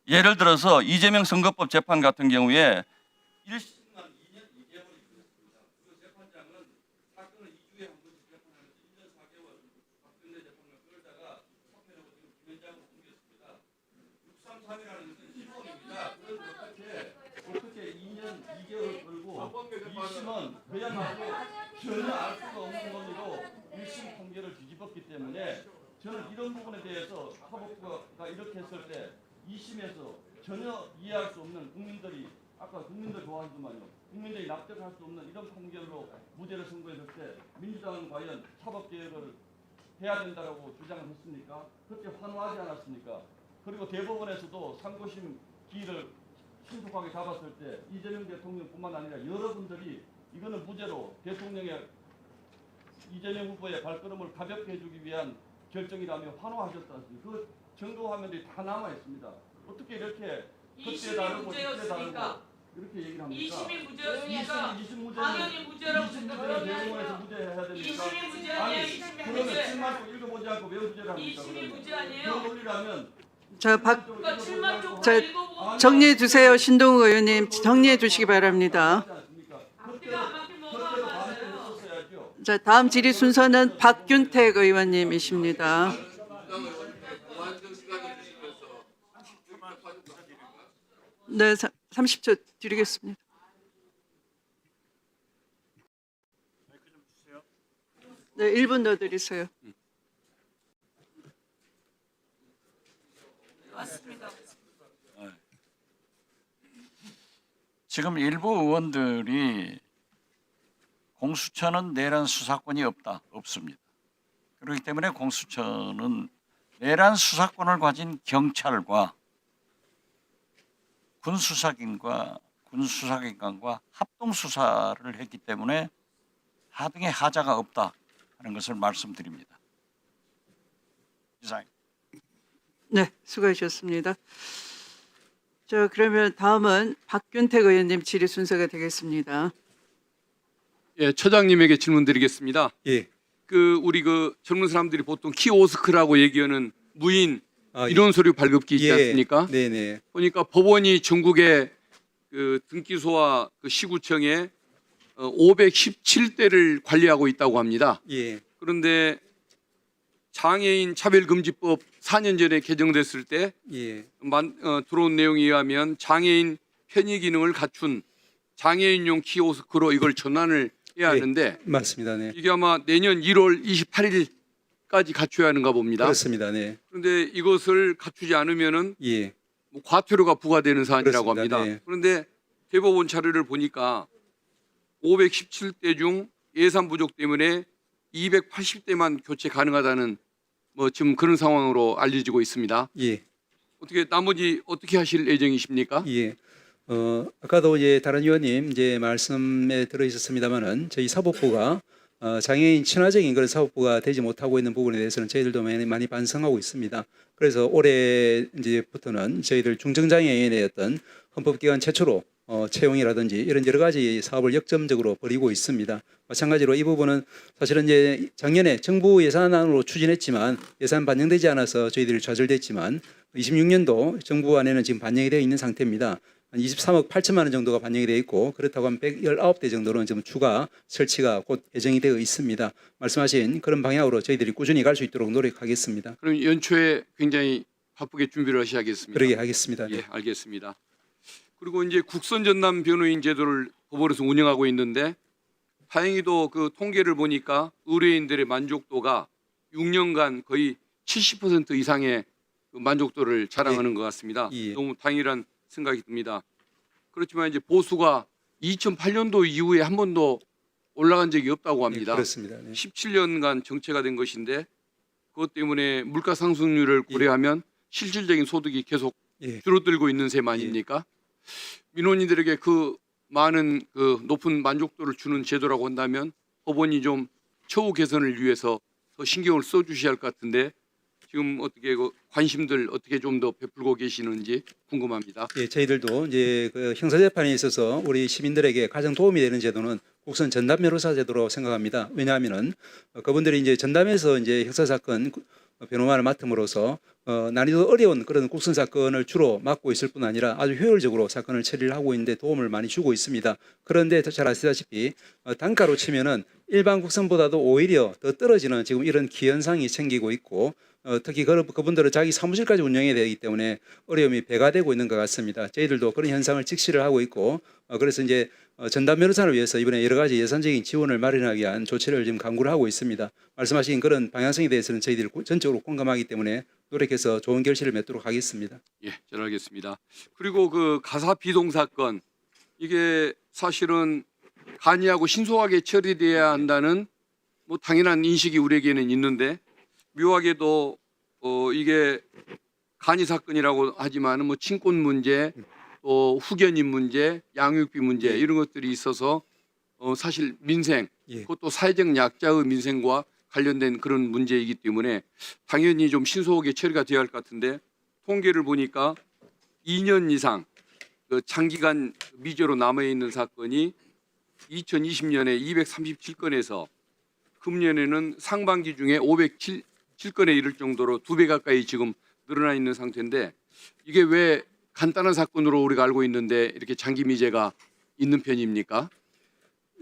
예를 들어서 이재명 선거법 재판 같은 경우에 1심만 2년 2개월이 걸렸습니다. 그 재판장은 사건을 2주에 한 번씩 재판하면서 1년 4개월 박근혜 재판을 끌다가 석패하고 지금 김현장으로 옮겼습니다. 633이라는 것은 시범입니다. 그런데 어떻게 2년 2개월을 걸고 2심은 그야말로 전혀 알 수가 없는 논리로 1심 판결을 뒤집었기 때문에 저는 이런 부분에 대해서 사법부가 이렇게 했을 때 2심에서 전혀 이해할 수 없는 국민들이 아까 국민들 좋아하지만요. 국민들이 납득할 수 없는 이런 판결로 무죄를 선고했을 때 민주당은 과연 사법개혁을 해야 된다고 주장을 했습니까? 그때 환호하지 않았습니까? 그리고 대법원에서도 상고심 기일을 신속하게 잡았을 때 이재명 대통령뿐만 아니라 여러분들이 이거는 무죄로 대통령의 이재명 후보의 발걸음을 가볍게 해주기 위한 결정이라며 환호하셨지 않습니까? 그 증거 화면들이 다 남아 있습니다. 어떻게 이렇게 그때 다르고 그때 다르고 이렇게 얘기를 합니까? 2심이 무죄였으니까 20 무죄는 당연히 무죄라고 20 무죄는 생각하냐 대법원에서 무죄해야 됩니까? 2심이 무죄 아니에요? 2심이 그러면 무죄 7만 쪽 읽어보지 않고 왜 무죄를 합니까? 2심이 그러면? 무죄 그 아니에요? 논리라면 자, 그러니까 7만 쪽 자, 읽어보고 정리해 주세요. 신동욱 의원님 정리해 주시기 바랍니다. 앞뒤가 안 맞게 뭐가 맞아요? 자, 다음 질의 순서는 박균택 의원님이십니다. 네, 30초 드리겠습니다. 네, 1분 더 드리세요. 지금 일부 의원들이 공수처는 내란 수사권이 없습니다. 그렇기 때문에 공수처는 내란 수사권을 가진 경찰과 군수사기관과 합동 수사를 했기 때문에 하등의 하자가 없다 하는 것을 말씀드립니다. 이상. 네, 수고하셨습니다. 자, 그러면 다음은 박균택 의원님 질의 순서가 되겠습니다. 예, 처장님에게 질문드리겠습니다. 예. 우리 젊은 사람들이 보통 키오스크라고 얘기하는 무인 아, 이론 서류 발급기 있지 예. 않습니까? 네네. 보니까 법원이 전국의 등기소와 시구청에 517대를 관리하고 있다고 합니다. 예. 그런데 장애인 차별금지법 4년 전에 개정됐을 때 예. 들어온 내용에 의하면 장애인 편의 기능을 갖춘 장애인용 키오스크로 이걸 전환을 해야 하는데 맞습니다. 네. 이게 아마 내년 1월 28일까지 갖춰야 하는가 봅니다. 그렇습니다. 네. 그런데 이것을 갖추지 않으면은 예. 과태료가 부과되는 사안이라고 그렇습니다. 합니다. 네. 그런데 대법원 자료를 보니까 517대 중 예산 부족 때문에 280대만 교체 가능하다는 지금 그런 상황으로 알려지고 있습니다. 예. 어떻게 나머지 어떻게 하실 예정이십니까? 예. 아까도 이제 다른 의원님 이제 말씀에 들어 있었습니다만은 저희 사법부가 장애인 친화적인 그런 사법부가 되지 못하고 있는 부분에 대해서는 저희들도 많이 반성하고 있습니다. 그래서 올해 이제부터는 저희들 중증장애인의 어떤 헌법기관 최초로 채용이라든지 이런 여러 가지 사업을 역점적으로 벌이고 있습니다. 마찬가지로 이 부분은 사실은 이제 작년에 정부 예산안으로 추진했지만 예산 반영되지 않아서 저희들이 좌절됐지만 26년도 정부 안에는 지금 반영이 되어 있는 상태입니다. 한 23억 8천만 원 정도가 반영이 되어 있고 그렇다고 하면 119대 정도는 좀 추가 설치가 곧 예정이 되어 있습니다. 말씀하신 그런 방향으로 저희들이 꾸준히 갈 수 있도록 노력하겠습니다. 그럼 연초에 굉장히 바쁘게 준비를 하셔야겠습니다. 그러게 하겠습니다. 네. 예, 알겠습니다. 그리고 이제 국선 전담 변호인 제도를 법원에서 운영하고 있는데 다행히도 그 통계를 보니까 의뢰인들의 만족도가 6년간 거의 70% 이상의 그 만족도를 자랑하는 것 같습니다. 예. 너무 당연한 생각이 듭니다. 그렇지만 이제 보수가 2008년도 이후에 한 번도 올라간 적이 없다고 예, 합니다. 그렇습니다. 네. 17년간 정체가 된 것인데 그것 때문에 물가 상승률을 고려하면 실질적인 소득이 계속 예. 줄어들고 있는 셈 아닙니까? 민원인들에게 그 많은 그 높은 만족도를 주는 제도라고 한다면 법원이 좀 처우 개선을 위해서 더 신경을 써주셔야 할 것 같은데 지금 어떻게 그 관심들 어떻게 좀 더 베풀고 계시는지 궁금합니다. 예, 저희들도 이제 그 형사재판에 있어서 우리 시민들에게 가장 도움이 되는 제도는 국선 전담 변호사 제도로 생각합니다. 왜냐하면은 그분들이 이제 전담해서 이제 형사사건 변호만을 맡음으로써 난이도 어려운 그런 국선 사건을 주로 맡고 있을 뿐 아니라 아주 효율적으로 사건을 처리를 하고 있는데 도움을 많이 주고 있습니다. 그런데 잘 아시다시피 단가로 치면은 일반 국선보다도 오히려 더 떨어지는 지금 이런 기현상이 생기고 있고 특히 그분들은 자기 사무실까지 운영해야 되기 때문에 어려움이 배가 되고 있는 것 같습니다. 저희들도 그런 현상을 직시를 하고 있고 그래서 이제 전담 변호사를 위해서 이번에 여러 가지 예산적인 지원을 마련하기 위한 조치를 지금 강구를 하고 있습니다. 말씀하신 그런 방향성에 대해서는 저희들이 전적으로 공감하기 때문에 노력해서 좋은 결실을 맺도록 하겠습니다. 예, 잘 알겠습니다. 그리고 그 가사 비동 사건 이게 사실은 간이하고 신속하게 처리돼야 한다는 뭐 당연한 인식이 우리에게는 있는데 묘하게도 이게 간이 사건이라고 하지만 뭐 친권 문제, 또 후견인 문제, 양육비 문제 이런 것들이 있어서 사실 민생, 예. 그것도 사회적 약자의 민생과 관련된 그런 문제이기 때문에 당연히 좀 신속하게 처리가 되어야 할 것 같은데 통계를 보니까 2년 이상 그 장기간 미제로 남아 있는 사건이 2020년에 237건에서 금년에는 상반기 중에 507건에 이를 정도로 2배 가까이 지금 늘어나 있는 상태인데 이게 왜 간단한 사건으로 우리가 알고 있는데 이렇게 장기 미제가 있는 편입니까?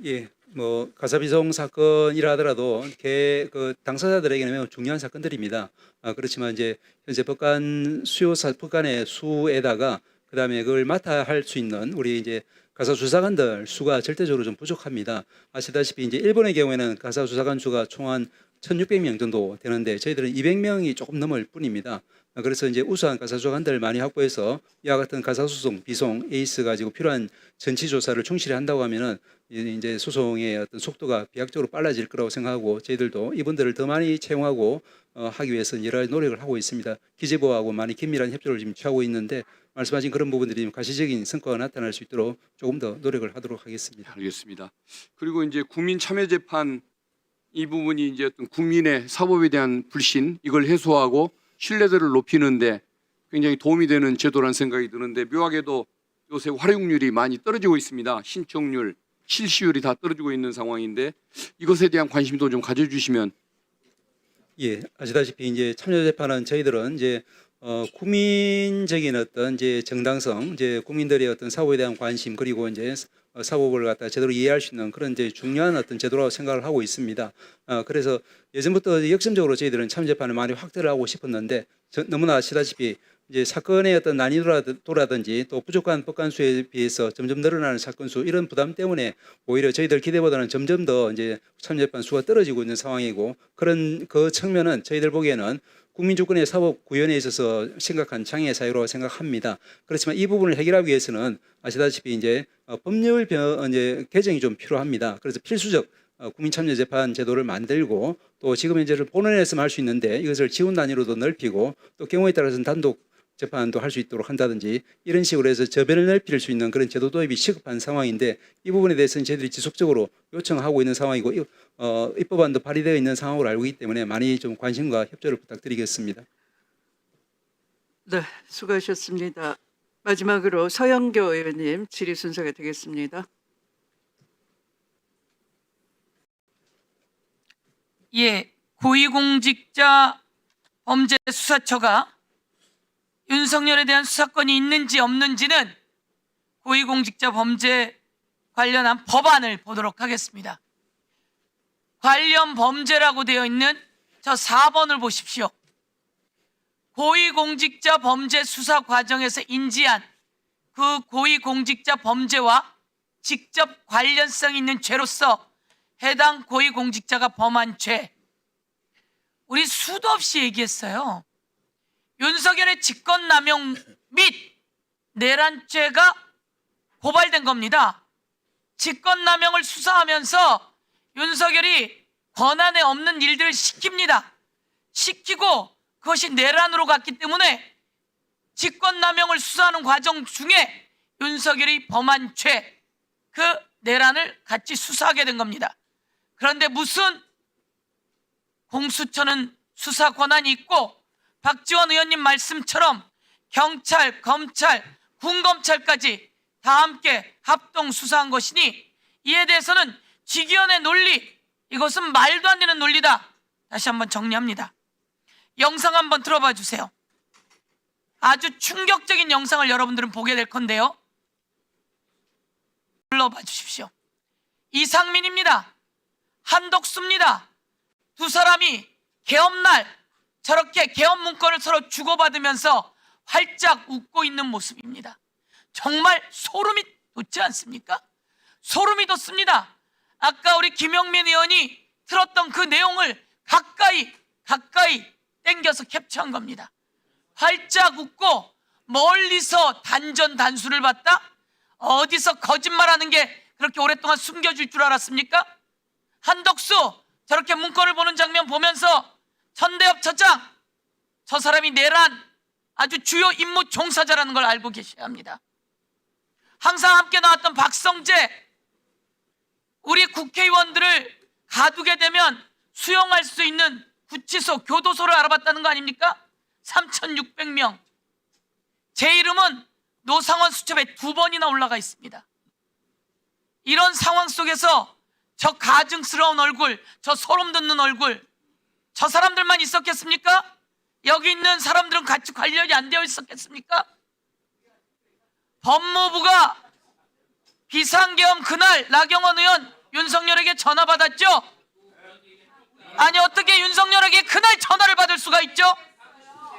예, 뭐 가사비송 사건이라 하더라도 그 당사자들에게는 매우 중요한 사건들입니다. 그렇지만 이제 현재 법관의 수에다가 그다음에 그걸 맡아 할 수 있는 우리 이제 가사 수사관들 수가 절대적으로 좀 부족합니다. 아시다시피 이제 일본의 경우에는 가사 수사관 수가 총 한 1,600명 정도 되는데 저희들은 200명이 조금 넘을 뿐입니다. 그래서 이제 우수한 가사 수사관들 많이 확보해서 이와 같은 가사 소송, 비송, 에이스 가지고 필요한 전치 조사를 충실히 한다고 하면은 이제 소송의 어떤 속도가 비약적으로 빨라질 거라고 생각하고 저희들도 이분들을 더 많이 채용하고 하기 위해서 여러 가지 노력을 하고 있습니다. 기재부하고 많이 긴밀한 협조를 지금 취하고 있는데 말씀하신 그런 부분들이 좀 가시적인 성과가 나타날 수 있도록 조금 더 노력을 하도록 하겠습니다. 알겠습니다. 그리고 이제 국민참여재판 이 부분이 이제 어떤 국민의 사법에 대한 불신 이걸 해소하고 신뢰도를 높이는데 굉장히 도움이 되는 제도라는 생각이 드는데 묘하게도 요새 활용률이 많이 떨어지고 있습니다. 신청률, 실시율이 다 떨어지고 있는 상황인데 이것에 대한 관심도 좀 가져주시면. 예, 아시다시피 이제 참여재판은 저희들은 이제 국민적인 어떤 이제 정당성, 이제 국민들의 어떤 사법에 대한 관심 그리고 이제 사법을 갖다 제대로 이해할 수 있는 그런 이제 중요한 어떤 제도라고 생각을 하고 있습니다. 그래서 예전부터 역점적으로 저희들은 참여재판을 많이 확대를 하고 싶었는데 너무나 아시다시피 이제 사건의 어떤 난이도라든지 또 부족한 법관 수에 비해서 점점 늘어나는 사건 수 이런 부담 때문에 오히려 저희들 기대보다는 점점 더 이제 참여재판 수가 떨어지고 있는 상황이고 그런 그 측면은 저희들 보기에는 국민주권의 사법 구현에 있어서 심각한 장애 사유라고 생각합니다. 그렇지만 이 부분을 해결하기 위해서는 아시다시피 이제 법률 이제 개정이 좀 필요합니다. 그래서 필수적 국민참여재판 제도를 만들고 또 지금 현재를 본원에서만 할 수 있는데 이것을 지원 단위로도 넓히고 또 경우에 따라서는 단독 재판도 할 수 있도록 한다든지 이런 식으로 해서 저변을 넓힐 수 있는 그런 제도 도입이 시급한 상황인데 이 부분에 대해서는 저희들이 지속적으로 요청하고 있는 상황이고 입법안도 발의되어 있는 상황으로 알고 있기 때문에 많이 좀 관심과 협조를 부탁드리겠습니다. 네, 수고하셨습니다. 마지막으로 서영교 의원님 질의 순서가 되겠습니다. 예, 고위공직자 범죄수사처가 윤석열에 대한 수사권이 있는지 없는지는 고위공직자 범죄 관련한 법안을 보도록 하겠습니다. 관련 범죄라고 되어 있는 저 4번을 보십시오. 고위공직자 범죄 수사 과정에서 인지한 그 고위공직자 범죄와 직접 관련성 있는 죄로서 해당 고위공직자가 범한 죄, 우리 수도 없이 얘기했어요. 윤석열의 직권남용 및 내란죄가 고발된 겁니다. 직권남용을 수사하면서 윤석열이 권한에 없는 일들을 시킵니다. 시키고 그것이 내란으로 갔기 때문에 직권남용을 수사하는 과정 중에 윤석열이 범한 죄, 그 내란을 같이 수사하게 된 겁니다. 그런데 무슨 공수처는 수사 권한이 있고 박지원 의원님 말씀처럼 경찰, 검찰, 군검찰까지 다 함께 합동 수사한 것이니 이에 대해서는 직위원회 논리, 이것은 말도 안 되는 논리다. 다시 한번 정리합니다. 영상 한번 들어봐 주세요. 아주 충격적인 영상을 여러분들은 보게 될 건데요. 불러봐 주십시오. 이상민입니다. 한덕수입니다. 두 사람이 개업날 저렇게 개업 문건을 서로 주고받으면서 활짝 웃고 있는 모습입니다. 정말 소름이 돋지 않습니까? 소름이 돋습니다. 아까 우리 김영민 의원이 틀었던 그 내용을 가까이 땡겨서 캡처한 겁니다. 활짝 웃고 멀리서 단전 단수를 봤다? 어디서 거짓말하는 게 그렇게 오랫동안 숨겨질 줄 알았습니까? 한덕수 저렇게 문건을 보는 장면 보면서 천대엽 처장, 저 사람이 내란 아주 주요 임무 종사자라는 걸 알고 계셔야 합니다. 항상 함께 나왔던 박성재, 우리 국회의원들을 가두게 되면 수용할 수 있는 구치소, 교도소를 알아봤다는 거 아닙니까? 3,600명. 제 이름은 노상원 수첩에 2번이나 올라가 있습니다. 이런 상황 속에서 저 가증스러운 얼굴, 저 소름 돋는 얼굴, 저 사람들만 있었겠습니까? 여기 있는 사람들은 같이 관련이 안 되어 있었겠습니까? 법무부가 비상계엄 그날 나경원 의원 윤석열에게 전화 받았죠? 아니 어떻게 윤석열에게 그날 전화를 받을 수가 있죠?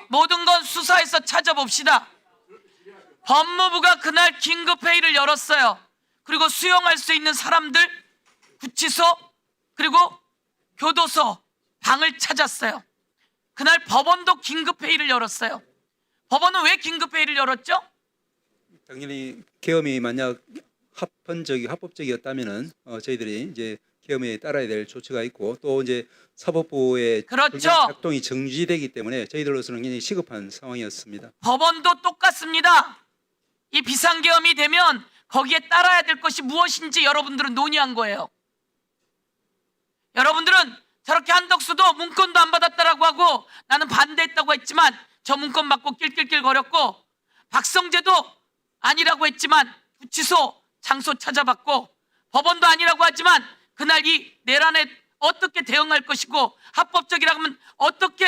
모든 건 수사해서 찾아봅시다. 법무부가 그날 긴급회의를 열었어요. 그리고 수용할 수 있는 사람들 구치소 그리고 교도소 방을 찾았어요. 그날 법원도 긴급회의를 열었어요. 법원은 왜 긴급회의를 열었죠? 당연히 계엄이 만약 합법적이었다면은 저희들이 이제 계엄에 따라야 될 조치가 있고 또 이제 사법부의 그렇죠. 작동이 정지되기 때문에 저희들로서는 굉장히 시급한 상황이었습니다. 법원도 똑같습니다. 이 비상계엄이 되면 거기에 따라야 될 것이 무엇인지 여러분들은 논의한 거예요. 여러분들은 저렇게 한덕수도 문건도 안 받았다라고 하고 나는 반대했다고 했지만 저 문건 받고 낄낄낄거렸고 박성재도 아니라고 했지만 구치소 장소 찾아봤고 법원도 아니라고 하지만 그날 이 내란에 어떻게 대응할 것이고 합법적이라고 하면 어떻게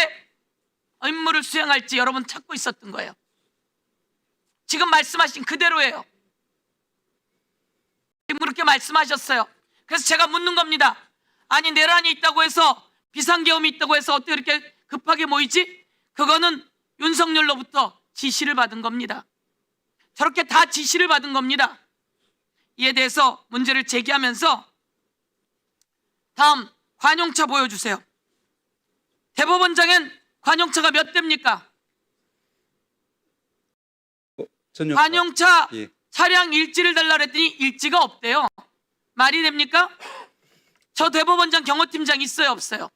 임무를 수행할지 여러분 찾고 있었던 거예요. 지금 말씀하신 그대로예요. 지금 그렇게 말씀하셨어요. 그래서 제가 묻는 겁니다. 아니 내란이 있다고 해서 비상계엄이 있다고 해서 어떻게 이렇게 급하게 모이지? 그거는 윤석열로부터 지시를 받은 겁니다. 저렇게 다 지시를 받은 겁니다. 이에 대해서 문제를 제기하면서 다음 관용차 보여주세요. 대법원장엔 관용차가 몇 대입니까? 관용차 예. 차량 일지를 달라 그랬더니 일지가 없대요. 말이 됩니까? 저 대법원장 경호팀장 있어요 없어요?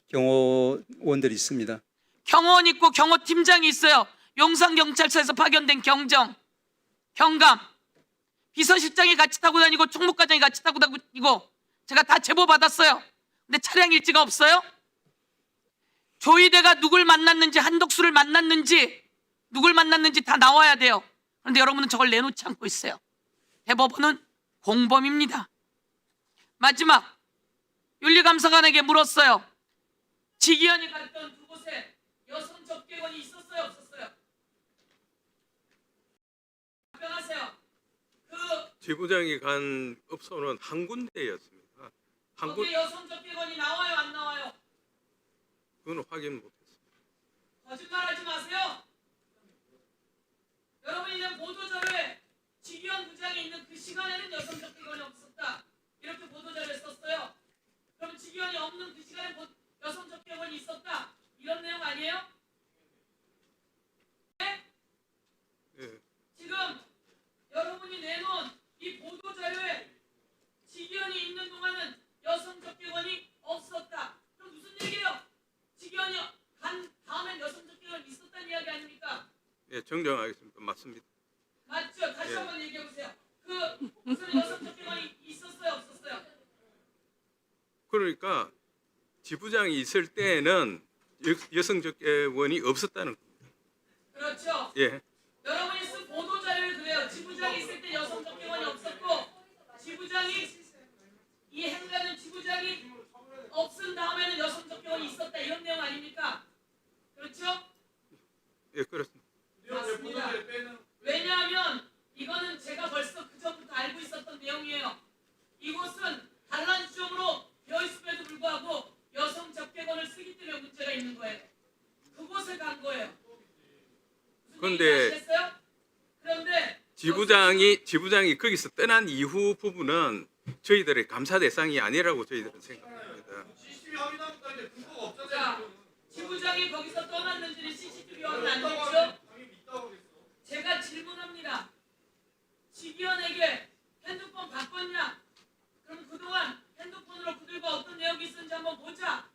경호원들이 있습니다. 경호원 있고 경호팀장이 있어요. 용산경찰서에서 파견된 경감, 비서실장이 같이 타고 다니고 총무과장이 같이 타고 다니고 제가 다 제보 받았어요. 근데 차량 일지가 없어요? 조이대가 누굴 만났는지 한덕수를 만났는지 누굴 만났는지 다 나와야 돼요. 그런데 여러분은 저걸 내놓지 않고 있어요. 대법원은 공범입니다. 마지막 윤리감사관에게 물었어요. 지기현이 갔던 그곳에 여성 접객원이 있었어요 없었어요? 답변하세요. 지부장이 간 업소는 한 군데였습니다. 거기에 여성 접객원이 나와요 안 나와요? 그건 확인 못했습니다. 거짓말하지 마세요. 여러분이 낸 보도자료에 지기현 부장이 있는 그 시간에는 여성 적개건이 없었다. 이렇게 보도자료에 썼어요. 그럼 지기현이 없는 그 시간에 여성 적개건이 있었다. 이런 내용 아니에요? 네? 예. 지금 여러분이 내놓은 이 보도자료에 지기현이 있는 동안은 여성 적개건이 없었다. 그럼 무슨 얘기예요? 지기현이 간 다음엔 여성 적개건이 있었다는 이야기 아닙니까? 예, 정정하겠습니다. 맞습니다. 맞죠? 다시 예. 한번 얘기해 보세요. 그 무슨 여성 적개건이 있었어요, 없었어요? 그러니까 지부장이 있을 때는 여성 적개원이 없었다는 겁니다. 그렇죠. 예. 여러분이 쓴 보도 자료에 그래요. 지부장이 있을 때 여성 적개건이 없었고 지부장이 이 행가는 지부장이 없은 다음에는 여성 적개건이 있었다 이런 내용 아닙니까? 그렇죠? 예, 그렇습니다. 맞습니다. 왜냐하면 이거는 제가 벌써 그 전부터 알고 있었던 내용이에요. 이곳은 반란 지점으로 되어 있음에도 불구하고 여성 적개건을 쓰기 때문에 문제가 있는 거예요. 그곳을 간 거예요. 무슨 그런데 얘기 아시겠어요? 그런데 지부장이 거기서 떠난 이후 부분은 저희들의 감사 대상이 아니라고 저희들은 생각합니다. 자, 지부장이 거기서 떠났는지는 CCTV 확인 안 됐죠? 제가 질문합니다. 지기현에게 핸드폰 바꿨냐? 그럼 그동안 핸드폰으로 그들과 어떤 내역이 있었는지 한번 보자.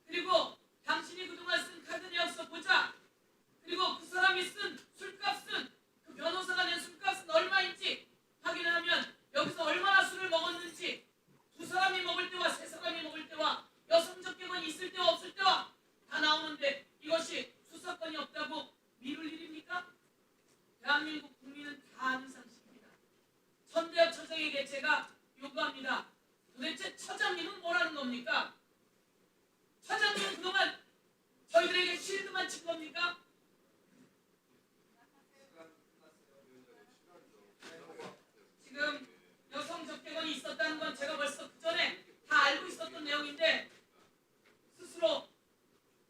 그리고 당신이 그동안 쓴 카드 내역서 보자. 그리고 그 사람이 쓴 술값은 그 변호사가 낸 술값은 얼마인지 확인하면 여기서 얼마나 술을 먹었는지 두 사람이 먹을 때와 세 사람이 먹을 때와 여성 적개건이 있을 때와 없을 때와 다 나오는데 이것이 수사권이 없다고 미룰 일입니까? 대한민국 국민은 다 아는 상식입니다. 천대엽 처장에게 제가 요구합니다. 도대체 처장님은 뭐라는 겁니까? 처장님은 그동안 저희들에게 실드만 친 겁니까? 지금 여성 적개건이 있었다는 건 제가 벌써 그 전에 다 알고 있었던 내용인데 스스로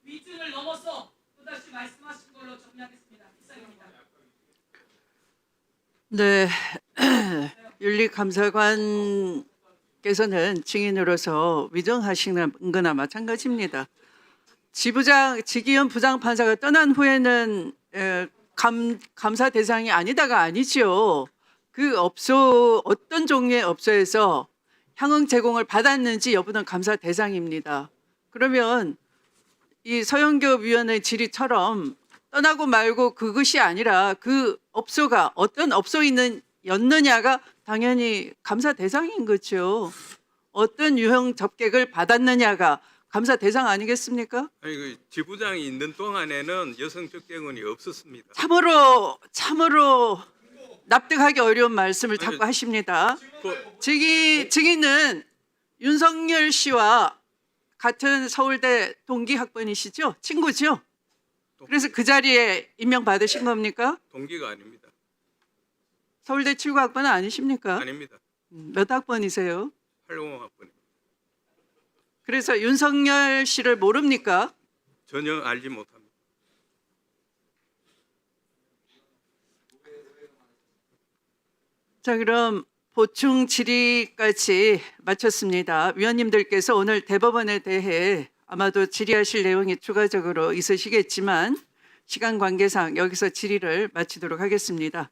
위증을 넘어서 또다시 말씀하신 걸로 정리하겠습니다. 이상입니다. 네, 윤리감사관께서는 증인으로서 위정하시는 거나 마찬가지입니다. 지기현 부장판사가 떠난 후에는 감사 대상이 아니다가 아니죠. 그 업소 어떤 종류의 업소에서 향응 제공을 받았는지 여부는 감사 대상입니다. 그러면 이 서영교 위원의 질의처럼 떠나고 말고 그것이 아니라 그 업소가 어떤 업소였느냐가 당연히 감사 대상인 거죠. 어떤 유형 접객을 받았느냐가 감사 대상 아니겠습니까? 아니 그 지부장이 있는 동안에는 여성 적개건이 없었습니다. 참으로 납득하기 어려운 말씀을 자꾸 아니, 하십니다. 그, 증인은 윤석열 씨와 같은 서울대 동기 학번이시죠? 친구죠? 그래서 그 자리에 임명받으신 겁니까? 동기가 아닙니다. 서울대 79학번은 아니십니까? 아닙니다. 몇 학번이세요? 80학번입니다. 그래서 윤석열 씨를 모릅니까? 전혀 알지 못합니다. 자, 그럼 보충 질의까지 마쳤습니다. 위원님들께서 오늘 대법원에 대해 아마도 질의하실 내용이 추가적으로 있으시겠지만 시간 관계상 여기서 질의를 마치도록 하겠습니다.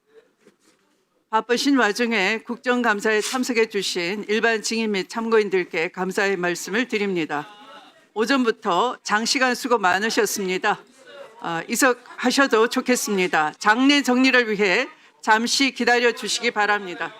바쁘신 와중에 국정감사에 참석해 주신 일반 증인 및 참고인들께 감사의 말씀을 드립니다. 오전부터 장시간 수고 많으셨습니다. 이석하셔도 좋겠습니다. 장례 정리를 위해 잠시 기다려 주시기 바랍니다.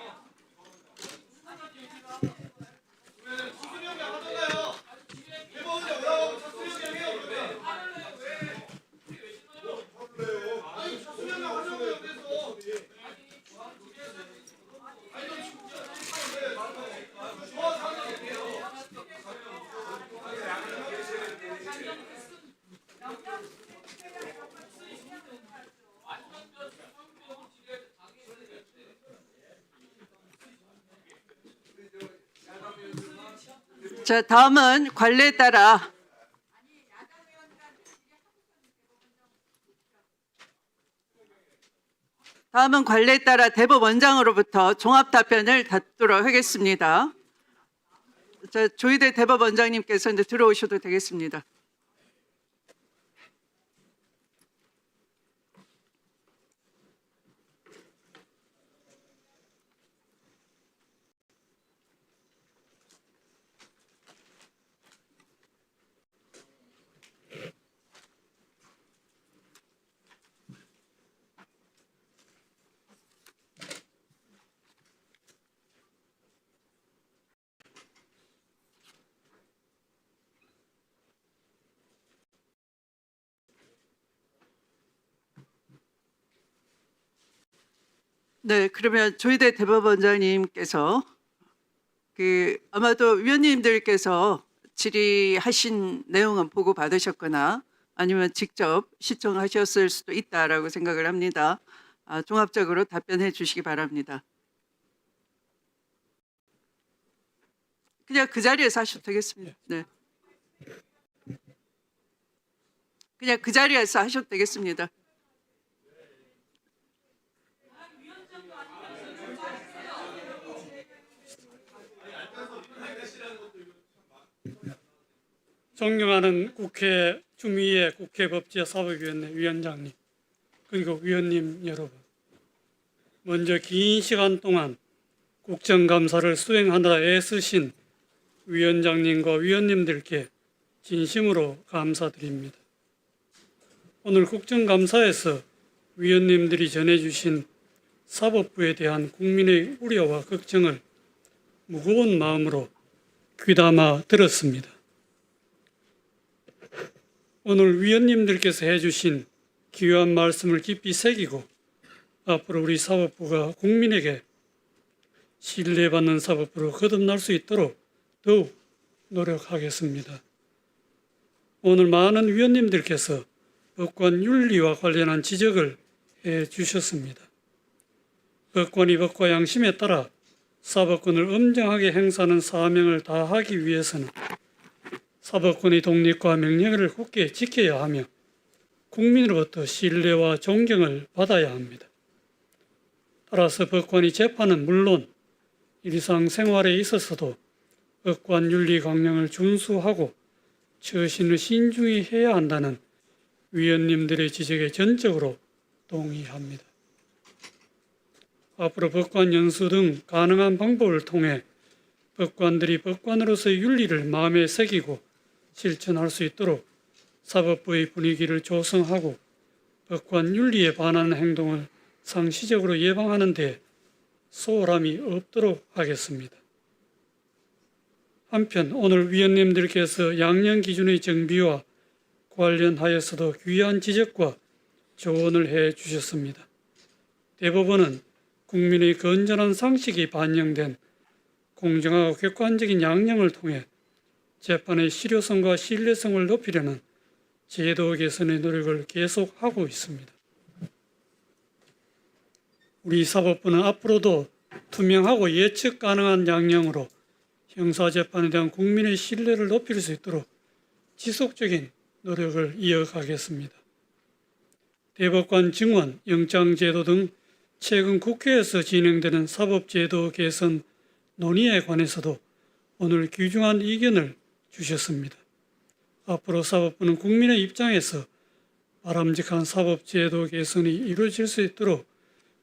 자, 다음은 관례에 따라 다음은 관례에 따라 대법원장으로부터 종합 답변을 받도록 하겠습니다. 자, 조희대 대법원장님께서 이제 들어오셔도 되겠습니다. 네, 그러면 조희대 대법원장님께서 아마도 위원님들께서 질의하신 내용은 보고 받으셨거나 아니면 직접 시청하셨을 수도 있다라고 생각을 합니다. 종합적으로 답변해 주시기 바랍니다. 그냥 그 자리에서 하셔도 되겠습니다. 네. 그냥 그 자리에서 하셔도 되겠습니다. 존경하는 국회 주미애 국회법제사법위원회 위원장님 그리고 위원님 여러분, 먼저 긴 시간 동안 국정감사를 수행하느라 애쓰신 위원장님과 위원님들께 진심으로 감사드립니다. 오늘 국정감사에서 위원님들이 전해주신 사법부에 대한 국민의 우려와 걱정을 무거운 마음으로 귀담아 들었습니다. 오늘 위원님들께서 해주신 귀한 말씀을 깊이 새기고 앞으로 우리 사법부가 국민에게 신뢰받는 사법부로 거듭날 수 있도록 더욱 노력하겠습니다. 오늘 많은 위원님들께서 법관 윤리와 관련한 지적을 해 주셨습니다. 법관이 법과 양심에 따라 사법권을 엄정하게 행사하는 사명을 다하기 위해서는 사법권의 독립과 명령을 굳게 지켜야 하며 국민으로부터 신뢰와 존경을 받아야 합니다. 따라서 법관의 재판은 물론 일상생활에 있어서도 법관 윤리 강령을 준수하고 처신을 신중히 해야 한다는 위원님들의 지적에 전적으로 동의합니다. 앞으로 법관 연수 등 가능한 방법을 통해 법관들이 법관으로서의 윤리를 마음에 새기고 실천할 수 있도록 사법부의 분위기를 조성하고 법관 윤리에 반하는 행동을 상시적으로 예방하는 데 소홀함이 없도록 하겠습니다. 한편 오늘 위원님들께서 양형 기준의 정비와 관련하여서도 귀한 지적과 조언을 해 주셨습니다. 대법원은 국민의 건전한 상식이 반영된 공정하고 객관적인 양형을 통해 재판의 실효성과 신뢰성을 높이려는 제도 개선의 노력을 계속하고 있습니다. 우리 사법부는 앞으로도 투명하고 예측 가능한 양형으로 형사재판에 대한 국민의 신뢰를 높일 수 있도록 지속적인 노력을 이어가겠습니다. 대법관 증원, 영장제도 등 최근 국회에서 진행되는 사법제도 개선 논의에 관해서도 오늘 귀중한 의견을 주셨습니다. 앞으로 사법부는 국민의 입장에서 바람직한 사법제도 개선이 이루어질 수 있도록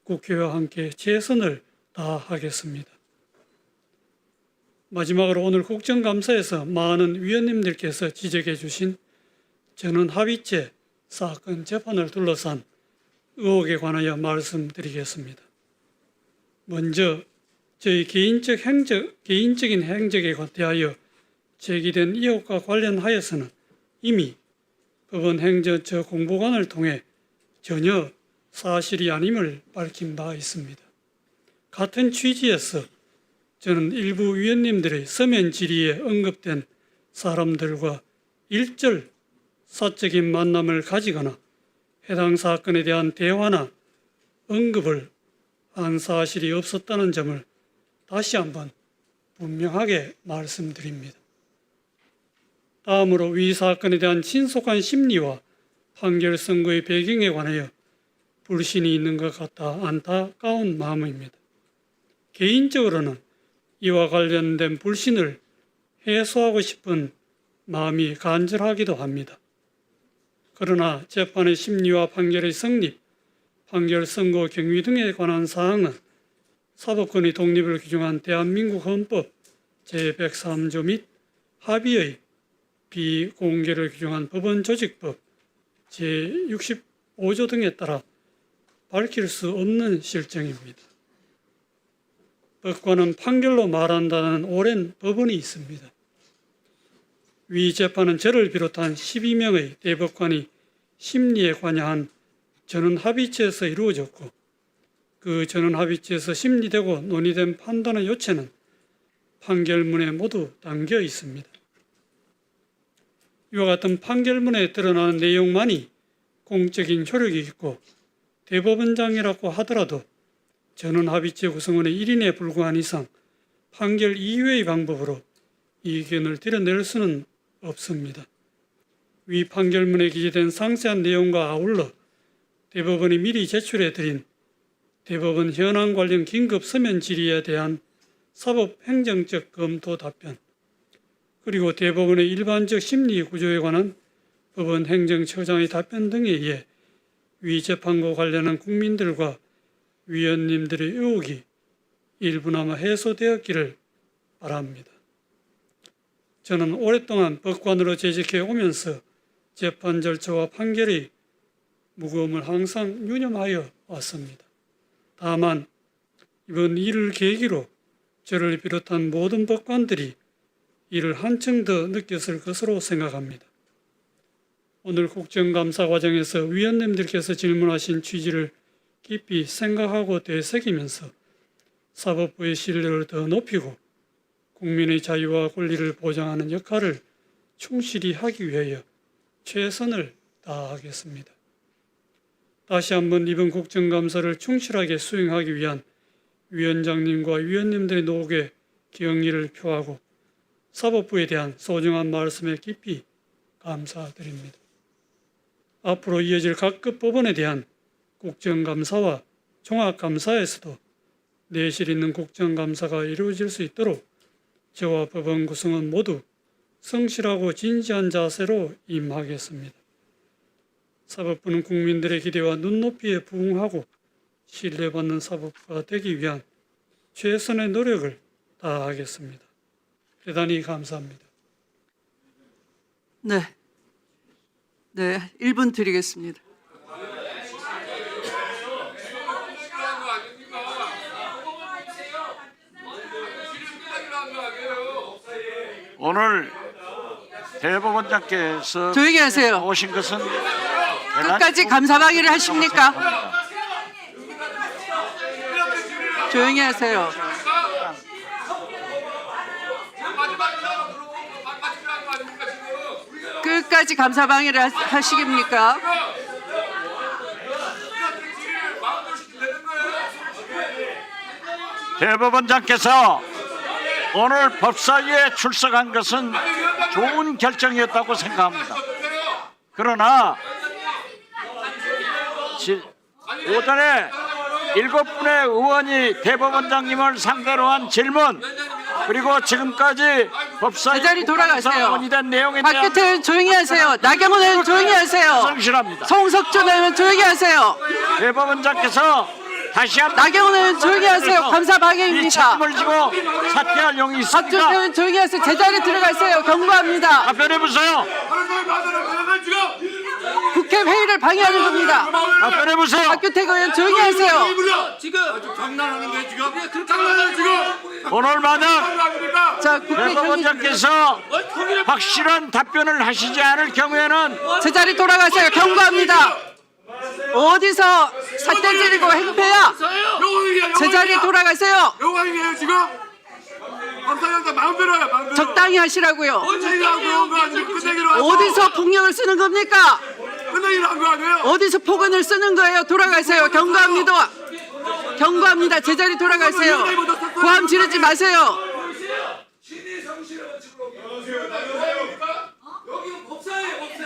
국회와 함께 최선을 다하겠습니다. 마지막으로 오늘 국정감사에서 많은 위원님들께서 지적해 주신 전원합의체 사건 재판을 둘러싼 의혹에 관하여 말씀드리겠습니다. 먼저 저희 개인적인 행적에 대하여 제기된 의혹과 관련하여서는 이미 법원 행정처 공보관을 통해 전혀 사실이 아님을 밝힌 바 있습니다. 같은 취지에서 저는 일부 위원님들의 서면 질의에 언급된 사람들과 일절 사적인 만남을 가지거나 해당 사건에 대한 대화나 언급을 한 사실이 없었다는 점을 다시 한번 분명하게 말씀드립니다. 다음으로 위 사건에 대한 신속한 심리와 판결 선고의 배경에 관하여 불신이 있는 것 같아 안타까운 마음입니다. 개인적으로는 이와 관련된 불신을 해소하고 싶은 마음이 간절하기도 합니다. 그러나 재판의 심리와 판결의 성립, 판결 선고 경위 등에 관한 사항은 사법권의 독립을 규정한 대한민국 헌법 제103조 및 합의의 비공개를 규정한 법원조직법 제65조 등에 따라 밝힐 수 없는 실정입니다. 법관은 판결로 말한다는 오랜 법원이 있습니다. 위 재판은 저를 비롯한 12명의 대법관이 심리에 관여한 전원합의체에서 이루어졌고 그 전원합의체에서 심리되고 논의된 판단의 요체는 판결문에 모두 담겨 있습니다. 이와 같은 판결문에 드러나는 내용만이 공적인 효력이 있고 대법원장이라고 하더라도 전원합의체 구성원의 1인에 불과한 이상 판결 이외의 방법으로 이견을 드러낼 수는 없습니다. 위 판결문에 기재된 상세한 내용과 아울러 대법원이 미리 제출해드린 대법원 현안 관련 긴급 서면 질의에 대한 사법행정적 검토 답변, 그리고 대법원의 일반적 심리 구조에 관한 법원 행정처장의 답변 등에 의해 위 재판과 관련한 국민들과 위원님들의 의혹이 일부나마 해소되었기를 바랍니다. 저는 오랫동안 법관으로 재직해 오면서 재판 절차와 판결의 무거움을 항상 유념하여 왔습니다. 다만 이번 일을 계기로 저를 비롯한 모든 법관들이 이를 한층 더 느꼈을 것으로 생각합니다. 오늘 국정감사 과정에서 위원님들께서 질문하신 취지를 깊이 생각하고 되새기면서 사법부의 신뢰를 더 높이고 국민의 자유와 권리를 보장하는 역할을 충실히 하기 위하여 최선을 다하겠습니다. 다시 한번 이번 국정감사를 충실하게 수행하기 위한 위원장님과 위원님들의 노력에 경의를 표하고 사법부에 대한 소중한 말씀에 깊이 감사드립니다. 앞으로 이어질 각급 법원에 대한 국정감사와 종합감사에서도 내실 있는 국정감사가 이루어질 수 있도록 저와 법원 구성원 모두 성실하고 진지한 자세로 임하겠습니다. 사법부는 국민들의 기대와 눈높이에 부응하고 신뢰받는 사법부가 되기 위한 최선의 노력을 다하겠습니다. 대단히 감사합니다. 네. 네, 1분 드리겠습니다. 오늘 대법원장께서 조용히 하세요. 오신 것은 끝까지 감사방위를 하십니까? 조용히 하세요. 끝까지 감사방위를 하시겠습니까? 대법원장께서 오늘 법사위에 출석한 것은 좋은 결정이었다고 생각합니다. 그러나 오전에 7분의 의원이 대법원장님을 상대로 한 질문, 그리고 지금까지 법사위 제자리 돌아가세요. 논의된 내용에 대한 박규태 의원 조용히 하세요. 나경원 의원 조용히 하세요. 성실합니다. 송석준 의원 조용히 하세요. 대법원장께서 다시 한번 나경원 의원 조용히 하세요. 이 감사방해입니다. 책임을 지고 사퇴할 용이 박준태 있습니까? 의원 조용히 하세요. 제자리 들어가세요. 경고합니다. 답변해 보세요. 국회 회의를 방해하는 겁니다. 답변해 보세요. 박규태 의원 조용히 하세요. 오늘 만약 자, 국회 경기 대법원장께서 확실한 답변을 하시지 않을 경우에는 제자리 돌아가세요. 경고합니다. 어디서 삿대 지르고 행패야? 제자리 돌아가세요. 영광이에요 지금? 박사장도 마음대로 해요. 마음대로. 적당히 하시라고요. 끝내기로 한 거 아니에요? 끝내기로 한 거. 어디서 폭력을 쓰는 겁니까? 끝내기로 한 거 아니에요? 어디서 폭언을 쓰는 거예요? 돌아가세요. 경고합니다. 경고합니다. 제자리 돌아가세요. 고함 지르지 마세요. 여기는 법사예요, 법사.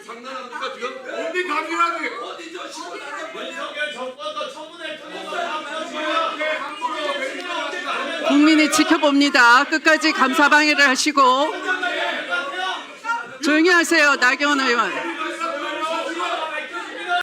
장난합니까 지금? 어디 감리라니? 국민이 지켜봅니다. 끝까지 감사방해를 하시고 조용히 하세요. 나경원 의원.